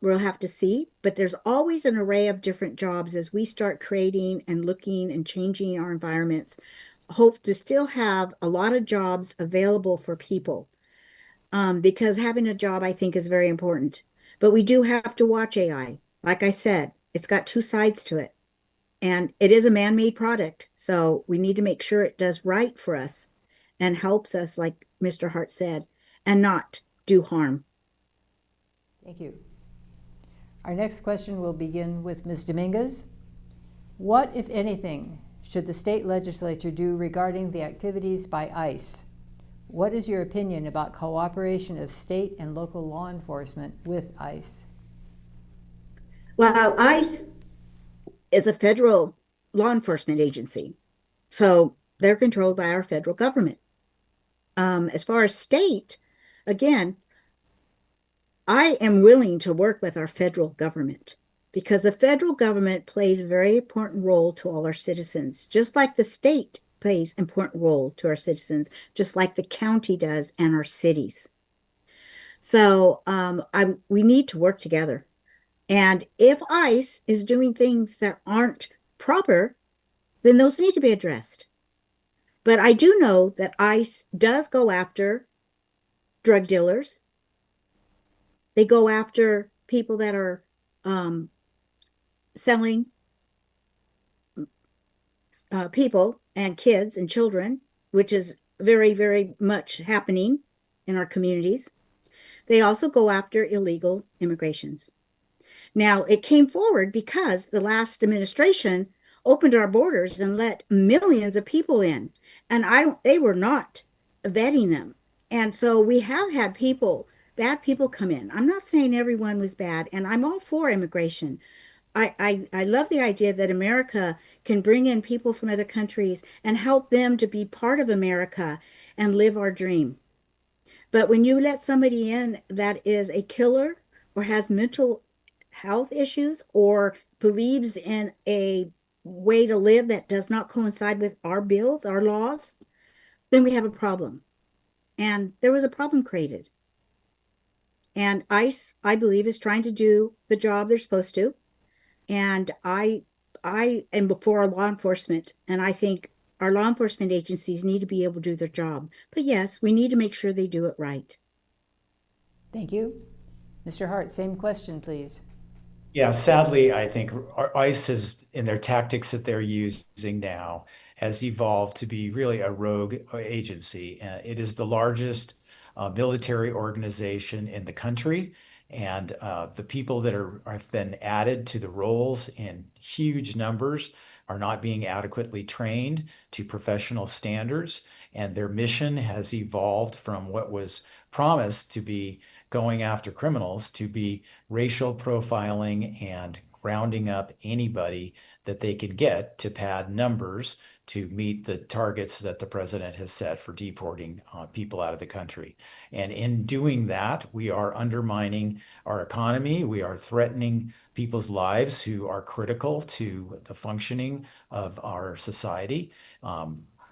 we'll have to see. But there's always an array of different jobs as we start creating and looking and changing our environments. Hope to still have a lot of jobs available for people because having a job, I think, is very important. But we do have to watch AI. Like I said, it's got 2 sides to it. And it is a man-made product. So we need to make sure it does right for us and helps us, like Mr. Hart said, and not do harm. Thank you. Our next question will begin with Ms. Dominguez. What, if anything, should the state legislature do regarding the activities by ICE? What is your opinion about cooperation of state and local law enforcement with ICE? Well, ICE is a federal law enforcement agency, so they're controlled by our federal government. As far as state, again, I am willing to work with our federal government because the federal government plays a very important role to all our citizens, just like the state plays an important role to our citizens, just like the county does and our cities. So we need to work together. And if ICE is doing things that aren't proper, then those need to be addressed. But I do know that ICE does go after drug dealers. They go after people that are selling people and kids and children, which is very, very much happening in our communities. They also go after illegal immigrations. Now, it came forward because the last administration opened our borders and let millions of people in. And they were not vetting them. And so we have had bad people come in. I'm not saying everyone was bad, and I'm all for immigration. I love the idea that America can bring in people from other countries and help them to be part of America and live our dream. But when you let somebody in that is a killer or has mental health issues or believes in a way to live that does not coincide with our bills, our laws, then we have a problem. And there was a problem created. And ICE, I believe, is trying to do the job they're supposed to. And I am before our law enforcement, and I think our law enforcement agencies need to be able to do their job. But yes, we need to make sure they do it right. Thank you. Mr. Hart, same question, please. Yeah, sadly, I think ICE is in their tactics that they're using now has evolved to be really a rogue agency. It is the largest military organization in the country, and the people that have been added to the roles in huge numbers are not being adequately trained to professional standards, and their mission has evolved from what was promised to be going after criminals to be racial profiling and rounding up anybody that they can get to pad numbers to meet the targets that the president has set for deporting people out of the country. And in doing that, we are undermining our economy. We are threatening people's lives who are critical to the functioning of our society.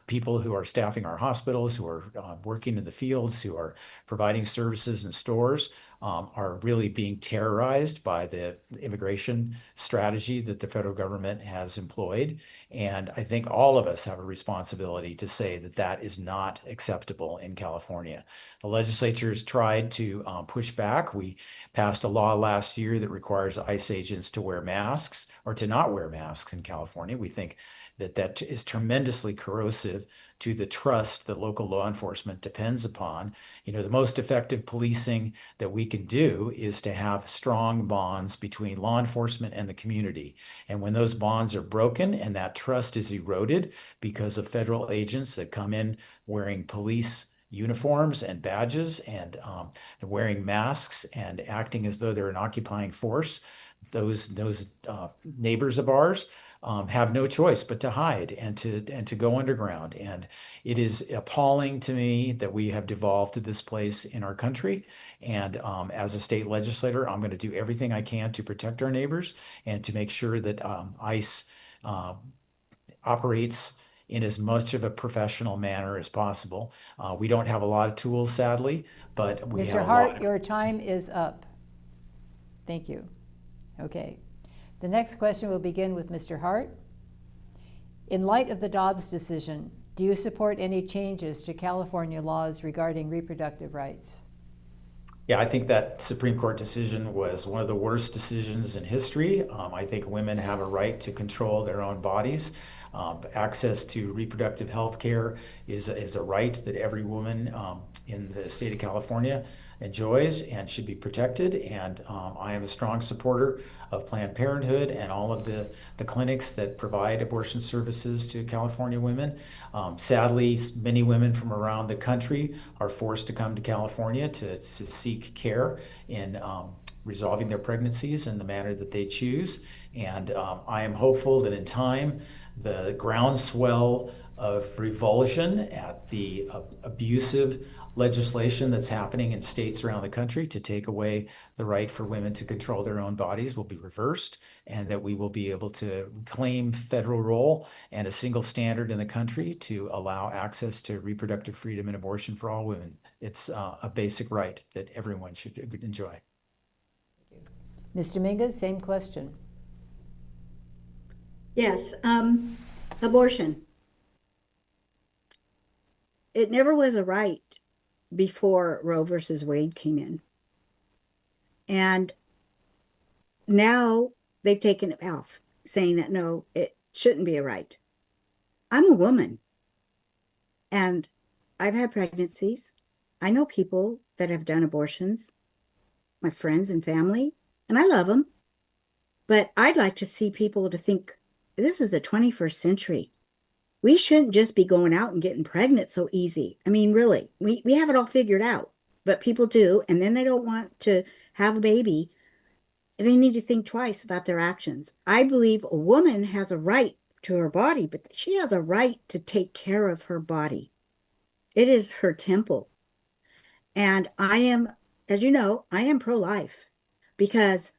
People who are staffing our hospitals, who are working in the fields, who are providing services in stores, are really being terrorized by the immigration strategy that the federal government has employed. And I think all of us have a responsibility to say that that is not acceptable in California. The legislature has tried to push back. We passed a law last year that requires ICE agents to wear masks or to not wear masks in California. We think that is tremendously corrosive to the trust that local law enforcement depends upon. You know, the most effective policing that we can do is to have strong bonds between law enforcement and the community. And when those bonds are broken and that trust is eroded because of federal agents that come in wearing police uniforms and badges and wearing masks and acting as though they're an occupying force, those neighbors of ours have no choice but to hide and to go underground. And it is appalling to me that we have devolved to this place in our country. And as a state legislator, I'm going to do everything I can to protect our neighbors and to make sure that ICE operates in as much of a professional manner as possible. We don't have a lot of tools, sadly, but we have Mr. a Hart, lot. your time is up. Thank you. Okay. The next question will begin with Mr. Hart. In light of the Dobbs decision, do you support any changes to California laws regarding reproductive rights? Yeah, I think that Supreme Court decision was one of the worst decisions in history. I think women have a right to control their own bodies. Access to reproductive health care is a right that every woman in the state of California enjoys and should be protected. And I am a strong supporter of Planned Parenthood and all of the clinics that provide abortion services to California women. Sadly, many women from around the country are forced to come to California to seek care in resolving their pregnancies in the manner that they choose. And I am hopeful that in time, the groundswell of revulsion at the abusive legislation that's happening in states around the country to take away the right for women to control their own bodies will be reversed, and that we will be able to claim federal role and a single standard in the country to allow access to reproductive freedom and abortion for all women. It's a basic right that everyone should enjoy. Ms. Dominguez, same question. Yes, abortion. It never was a right before Roe versus Wade came in. And now they've taken it off, saying that no, it shouldn't be a right. I'm a woman, and I've had pregnancies. I know people that have done abortions, my friends and family, and I love them. But I'd like to see people to think this is the 21st century. We shouldn't just be going out and getting pregnant so easy. I mean, really, we have it all figured out, but people do, and then they don't want to have a baby. They need to think twice about their actions. I believe a woman has a right to her body, but she has a right to take care of her body. It is her temple. And I am, as you know, I am pro-life because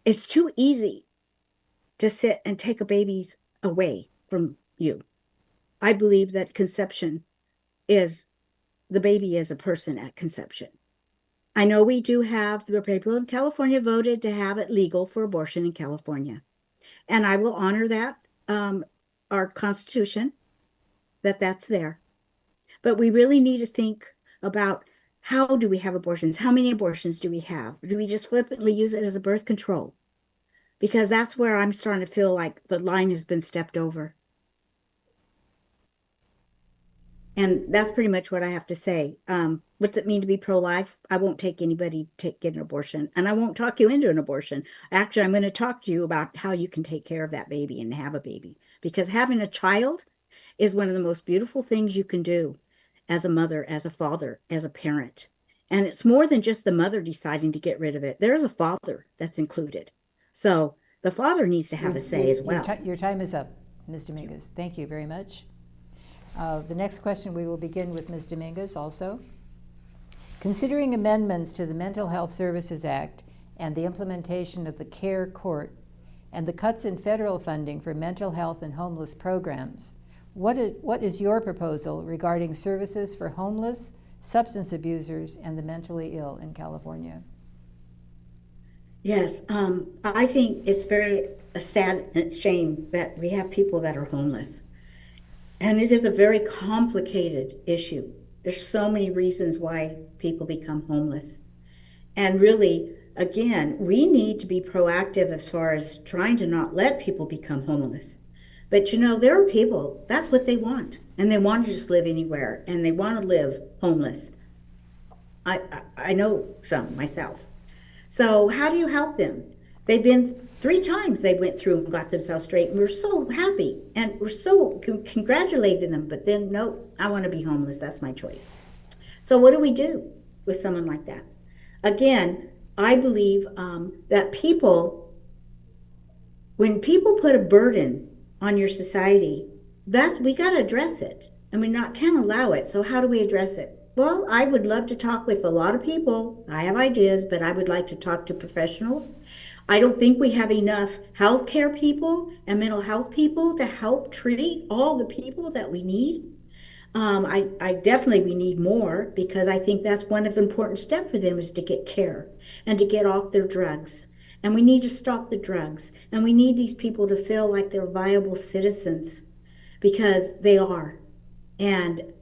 it's too easy to sit and take a baby away from you. I believe that conception is the baby is a person at conception. I know we do have the people in California voted to have it legal for abortion in California. And I will honor that, our Constitution, that's there. But we really need to think about how do we have abortions? How many abortions do we have? Do we just flippantly use it as a birth control? Because that's where I'm starting to feel like the line has been stepped over. And that's pretty much what I have to say. What's it mean to be pro-life? I won't take anybody to get an abortion, and I won't talk you into an abortion. Actually, I'm going to talk to you about how you can take care of that baby and have a baby. Because having a child is one of the most beautiful things you can do as a mother, as a father, as a parent. And it's more than just the mother deciding to get rid of it. There is a father that's included. So the father needs to have a say as well. Your time is up, Ms. Dominguez. Thank you very much. The next question, we will begin with Ms. Dominguez also. Considering amendments to the Mental Health Services Act and the implementation of the CARE Court and the cuts in federal funding for mental health and homeless programs, what is your proposal regarding services for homeless, substance abusers, and the mentally ill in California? Yes, I think it's very sad and it's a shame that we have people that are homeless. And it is a very complicated issue. There's so many reasons why people become homeless. And really, again, we need to be proactive as far as trying to not let people become homeless. But you know, there are people, that's what they want. And they want to just live anywhere, and they want to live homeless. I know some myself. So how do you help them? They've been 3 times they went through and got themselves straight, and we're so happy and we're so congratulating them. But then, no, I want to be homeless. That's my choice. So what do we do with someone like that? Again, I believe that when people put a burden on your society, we got to address it, and we can't allow it. So how do we address it? Well, I would love to talk with a lot of people. I have ideas, but I would like to talk to professionals. I don't think we have enough healthcare people and mental health people to help treat all the people that we need. I definitely, we need more, because I think that's one of the important steps for them is to get care and to get off their drugs. And we need to stop the drugs. And we need these people to feel like they're viable citizens, because they are. And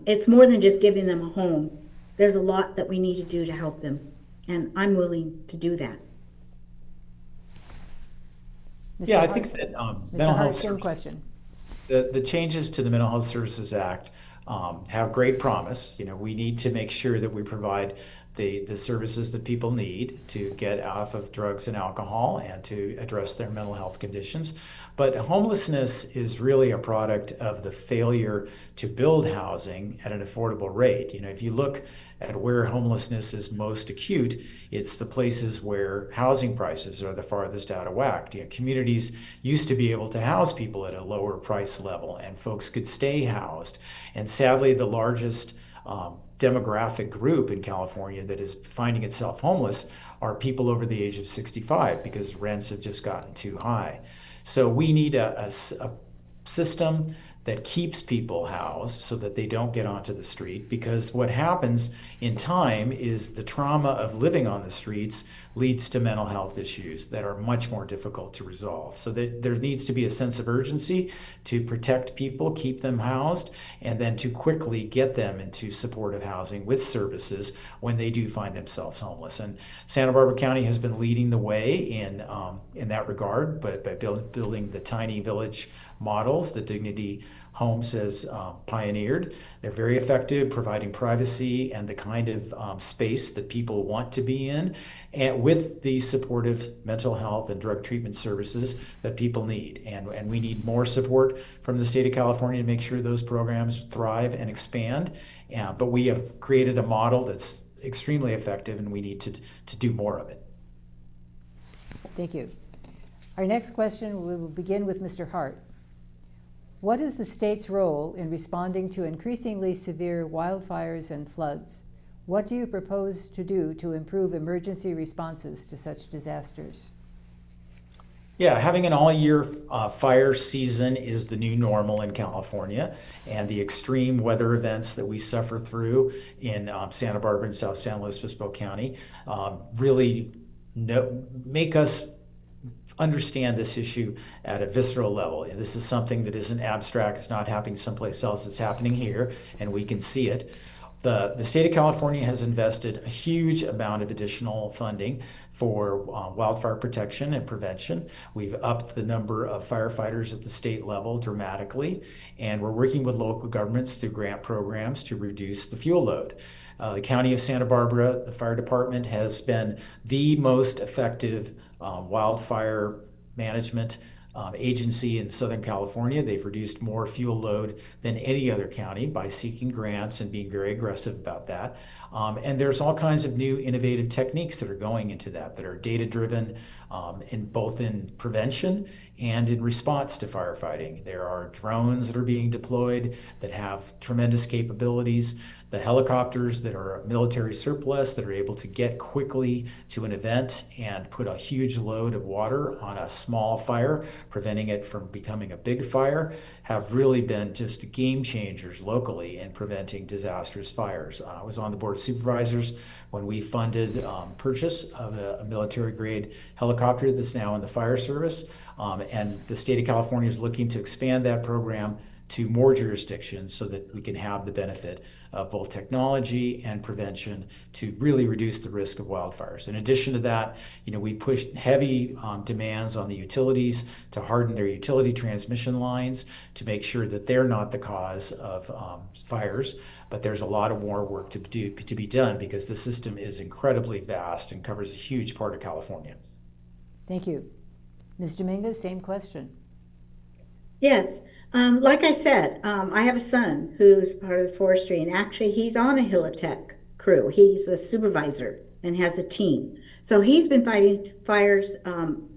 it's more than just giving them a home. There's a lot that we need to do to help them. And I'm willing to do that. Yeah, I think that mental health same question. the changes to the Mental Health Services Act have great promise. You know, we need to make sure that we provide the services that people need to get off of drugs and alcohol and to address their mental health conditions. But homelessness is really a product of the failure to build housing at an affordable rate. You know, if you look at where homelessness is most acute, it's the places where housing prices are the farthest out of whack. You know, communities used to be able to house people at a lower price level, and folks could stay housed. And sadly, the largest demographic group in California that is finding itself homeless are people over the age of 65, because rents have just gotten too high. So we need a system that keeps people housed so that they don't get onto the street, because what happens in time is the trauma of living on the streets leads to mental health issues that are much more difficult to resolve. So that there needs to be a sense of urgency to protect people, keep them housed, and then to quickly get them into supportive housing with services when they do find themselves homeless. And Santa Barbara County has been leading the way in that regard, but by building the tiny village models, the Dignity Homes has pioneered. They're very effective, providing privacy and the kind of space that people want to be in, and with the supportive mental health and drug treatment services that people need. And we need more support from the state of California to make sure those programs thrive and expand. But we have created a model that's extremely effective, and we need to do more of it. Thank you. Our next question will begin with Mr. Hart. What is the state's role in responding to increasingly severe wildfires and floods? What do you propose to do to improve emergency responses to such disasters? Yeah, having an all-year fire season is the new normal in California, and the extreme weather events that we suffer through in Santa Barbara and South San Luis Obispo County really make us understand this issue at a visceral level. This is something that isn't abstract. It's not happening someplace else. It's happening here, and we can see it. The state of California has invested a huge amount of additional funding for wildfire protection and prevention. We've upped the number of firefighters at the state level dramatically, and we're working with local governments through grant programs to reduce the fuel load. The County of Santa Barbara, the fire department, has been the most effective wildfire management agency in Southern California. They've reduced more fuel load than any other county by seeking grants and being very aggressive about that. And there's all kinds of new innovative techniques that are going into that are data-driven in both in prevention and in response to firefighting. There are drones that are being deployed that have tremendous capabilities. The helicopters that are military surplus that are able to get quickly to an event and put a huge load of water on a small fire, preventing it from becoming a big fire, have really been just game changers locally in preventing disastrous fires. I was on the Board of Supervisors when we funded purchase of a military-grade helicopter that's now in the fire service. And the state of California is looking to expand that program to more jurisdictions so that we can have the benefit of both technology and prevention to really reduce the risk of wildfires. In addition to that, we pushed heavy demands on the utilities to harden their utility transmission lines to make sure that they're not the cause of fires. But there's a lot of more work to be done because the system is incredibly vast and covers a huge part of California. Thank you. Ms. Dominguez, same question. Yes. Like I said, I have a son who's part of the forestry, and actually he's on a Helitech crew. He's a supervisor and has a team. So he's been fighting fires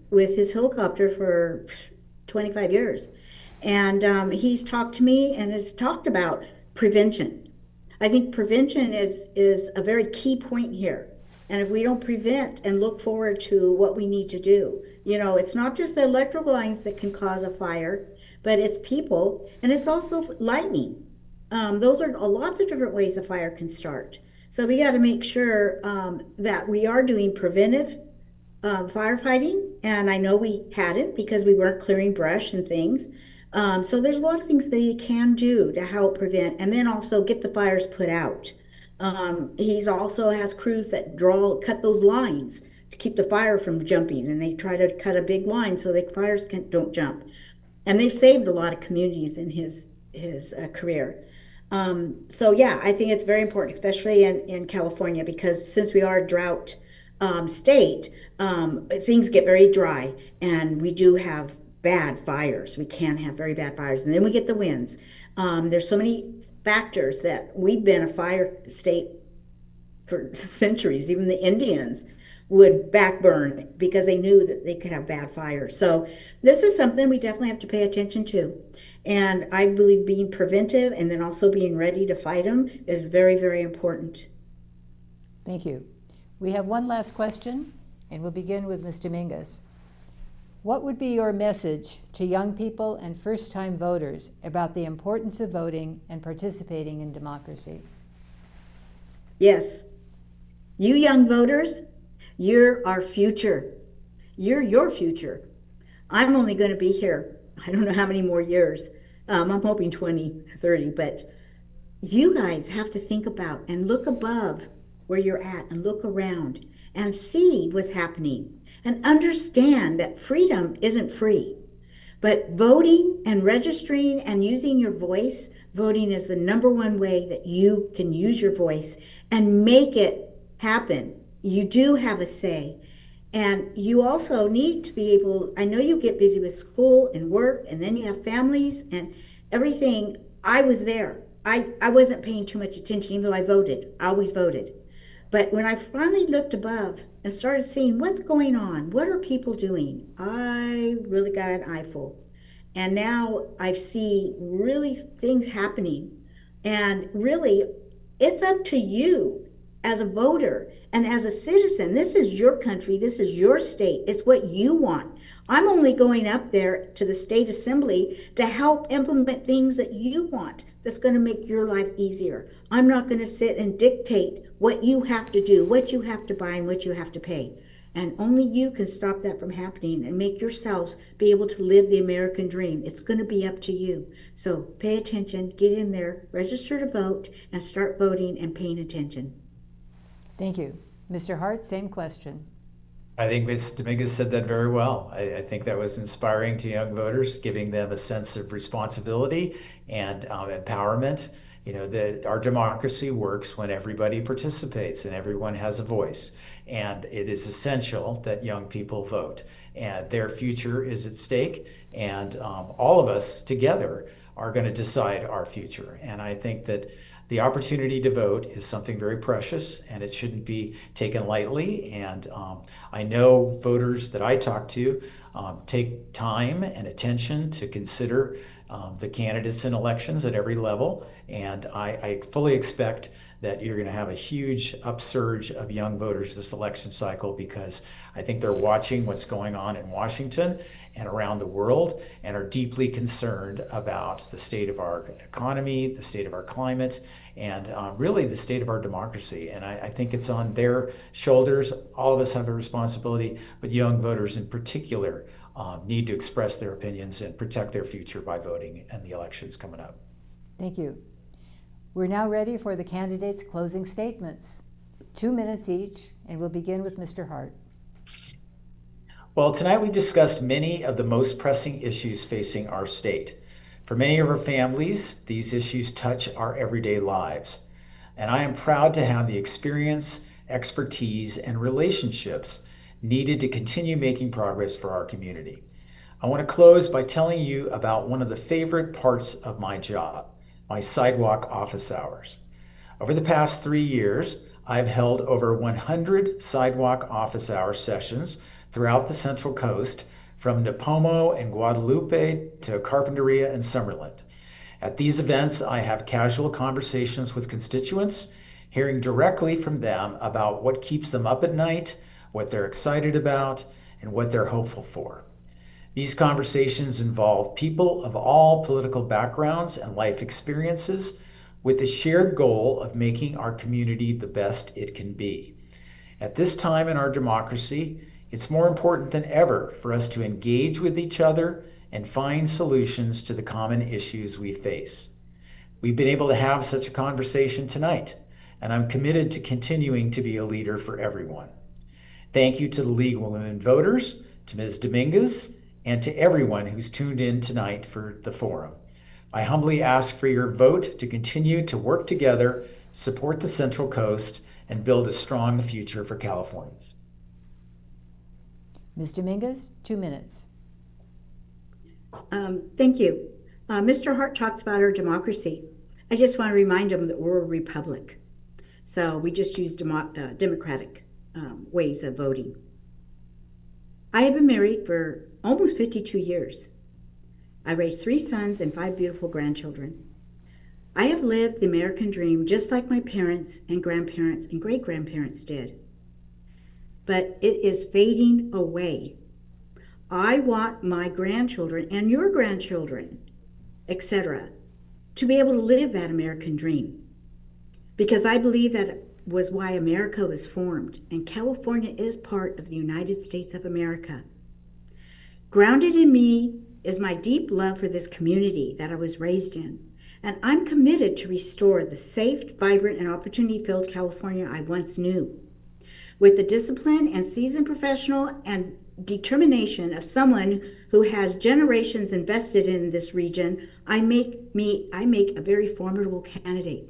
with his helicopter for 25 years. And he's talked to me and has talked about prevention. I think prevention is a very key point here. And if we don't prevent and look forward to what we need to do, it's not just the electrical lines that can cause a fire, but it's people, and it's also lightning. Those are lots of different ways a fire can start. So we got to make sure that we are doing preventive firefighting, and I know we hadn't because we weren't clearing brush and things. So there's a lot of things that you can do to help prevent, and then also get the fires put out. He's also has crews that cut those lines to keep the fire from jumping, and they try to cut a big line so the fires don't jump. And they've saved a lot of communities in his career. So yeah, I think it's very important, especially in California, because since we are a drought state, things get very dry, and we do have bad fires. We can have very bad fires, and then we get the winds. There's so many factors that we've been a fire state for centuries. Even the Indians would backburn because they knew that they could have bad fires. So this is something we definitely have to pay attention to. And I believe being preventive and then also being ready to fight them is very, very important. Thank you. We have one last question, and we'll begin with Ms. Dominguez. What would be your message to young people and first-time voters about the importance of voting and participating in democracy? Yes. You young voters, you're our future. You're your future. I'm only going to be here, I don't know how many more years. I'm hoping 20, 30, but you guys have to think about and look above where you're at and look around and see what's happening and understand that freedom isn't free. But voting and registering and using your voice, voting is the number one way that you can use your voice and make it happen. You do have a say. And you also need to be able, I know you get busy with school and work, and then you have families and everything. I was there. I wasn't paying too much attention, even though I voted. I always voted. But when I finally looked above and started seeing what's going on, what are people doing, I really got an eyeful. And now I see really things happening. And really, it's up to you as a voter and as a citizen. This is your country. This is your state. It's what you want. I'm only going up there to the state assembly to help implement things that you want that's going to make your life easier. I'm not going to sit and dictate what you have to do, what you have to buy, and what you have to pay. And only you can stop that from happening and make yourselves be able to live the American dream. It's going to be up to you. So pay attention, get in there, register to vote, and start voting and paying attention. Thank you. Mr. Hart, same question. I think Ms. Dominguez said that very well. I think that was inspiring to young voters, giving them a sense of responsibility and empowerment. You know, that our democracy works when everybody participates and everyone has a voice. And it is essential that young people vote. And their future is at stake. And all of us together are going to decide our future. And I think that the opportunity to vote is something very precious, and it shouldn't be taken lightly. And I know voters that I talk to take time and attention to consider the candidates in elections at every level. And I fully expect that you're going to have a huge upsurge of young voters this election cycle, because I think they're watching what's going on in Washington and around the world and are deeply concerned about the state of our economy, the state of our climate, and really the state of our democracy. And I think it's on their shoulders. All of us have a responsibility, but young voters in particular need to express their opinions and protect their future by voting in the elections coming up. Thank you. We're now ready for the candidates' closing statements. 2 minutes each, and we'll begin with Mr. Hart. Well, tonight we discussed many of the most pressing issues facing our state. For many of our families, these issues touch our everyday lives. And I am proud to have the experience, expertise, and relationships needed to continue making progress for our community. I want to close by telling you about one of the favorite parts of my job, my sidewalk office hours. Over the past 3 years, I've held over 100 sidewalk office hour sessions throughout the Central Coast, from Nipomo and Guadalupe to Carpinteria and Summerlin. At these events, I have casual conversations with constituents, hearing directly from them about what keeps them up at night, what they're excited about, and what they're hopeful for. These conversations involve people of all political backgrounds and life experiences, with the shared goal of making our community the best it can be. At this time in our democracy, it's more important than ever for us to engage with each other and find solutions to the common issues we face. We've been able to have such a conversation tonight, and I'm committed to continuing to be a leader for everyone. Thank you to the League of Women Voters, to Ms. Dominguez, and to everyone who's tuned in tonight for the forum. I humbly ask for your vote to continue to work together, support the Central Coast, and build a strong future for Californians. Ms. Dominguez, 2 minutes. Thank you. Mr. Hart talks about our democracy. I just want to remind him that we're a republic. So we just use democratic ways of voting. I have been married for almost 52 years. I raised 3 sons and 5 beautiful grandchildren. I have lived the American dream just like my parents and grandparents and great-grandparents did. But it is fading away. I want my grandchildren and your grandchildren, etc., to be able to live that American dream. Because I believe that was why America was formed, and California is part of the United States of America. Grounded in me is my deep love for this community that I was raised in, and I'm committed to restore the safe, vibrant, and opportunity-filled California I once knew. With the discipline and seasoned professional and determination of someone who has generations invested in this region, I make a very formidable candidate,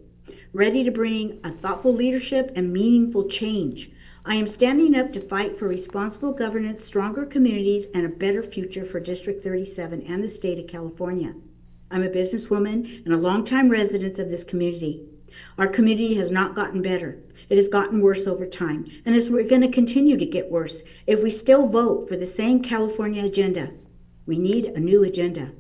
ready to bring a thoughtful leadership and meaningful change. I am standing up to fight for responsible governance, stronger communities, and a better future for District 37 and the state of California. I'm a businesswoman and a longtime resident of this community. Our community has not gotten better. It has gotten worse over time, and it's going to continue to get worse if we still vote for the same California agenda. We need a new agenda.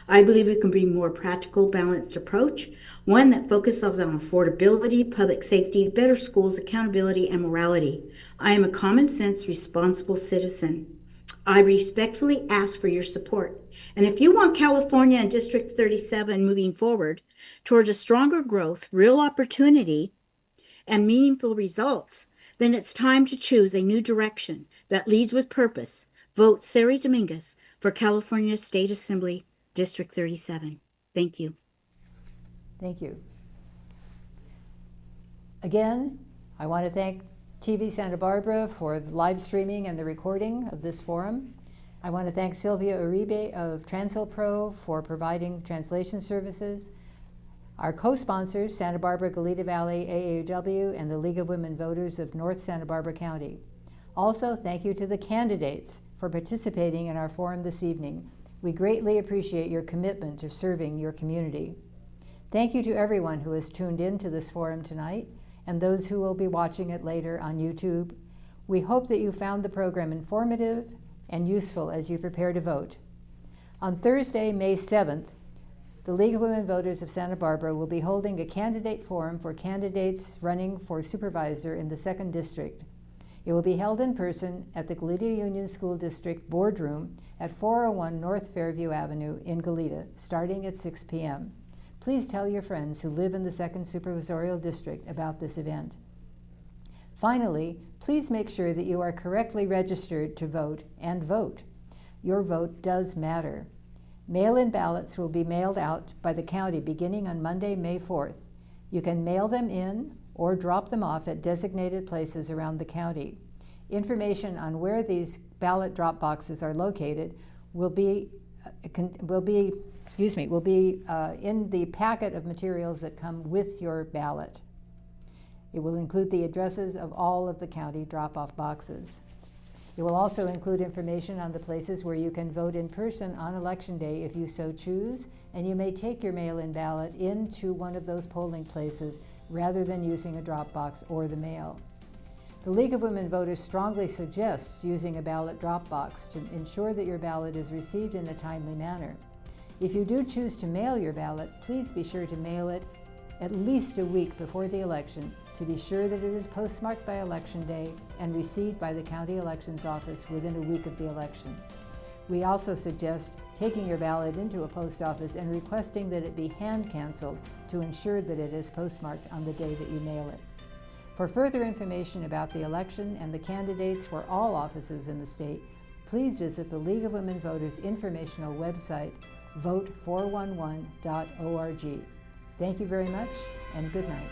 I believe we can bring a more practical, balanced approach, one that focuses on affordability, public safety, better schools, accountability, and morality. I am a common sense, responsible citizen. I respectfully ask for your support. And if you want California and District 37 moving forward towards a stronger growth, real opportunity, and meaningful results, then it's time to choose a new direction that leads with purpose. Vote Sari Dominguez for California State Assembly, District 37. Thank you. Thank you. Again, I want to thank TV Santa Barbara for the live streaming and the recording of this forum. I want to thank Sylvia Uribe of TransLPro for providing translation services. Our co-sponsors, Santa Barbara Goleta Valley AAW and the League of Women Voters of North Santa Barbara County. Also, thank you to the candidates for participating in our forum this evening. We greatly appreciate your commitment to serving your community. Thank you to everyone who has tuned in to this forum tonight and those who will be watching it later on YouTube. We hope that you found the program informative and useful as you prepare to vote. On Thursday, May 7th, the League of Women Voters of Santa Barbara will be holding a candidate forum for candidates running for supervisor in the 2nd District. It will be held in person at the Goleta Union School District Boardroom at 401 North Fairview Avenue in Goleta, starting at 6 p.m. Please tell your friends who live in the 2nd Supervisorial District about this event. Finally, please make sure that you are correctly registered to vote and vote. Your vote does matter. Mail-in ballots will be mailed out by the county beginning on Monday, May 4th. You can mail them in or drop them off at designated places around the county. Information on where these ballot drop boxes are located will be in the packet of materials that come with your ballot. It will include the addresses of all of the county drop-off boxes. It will also include information on the places where you can vote in person on Election Day if you so choose, and you may take your mail-in ballot into one of those polling places rather than using a drop box or the mail. The League of Women Voters strongly suggests using a ballot drop box to ensure that your ballot is received in a timely manner. If you do choose to mail your ballot, please be sure to mail it at least a week before the election to be sure that it is postmarked by Election Day and received by the County Elections Office within a week of the election. We also suggest taking your ballot into a post office and requesting that it be hand-canceled to ensure that it is postmarked on the day that you mail it. For further information about the election and the candidates for all offices in the state, please visit the League of Women Voters informational website, vote411.org. Thank you very much, and good night.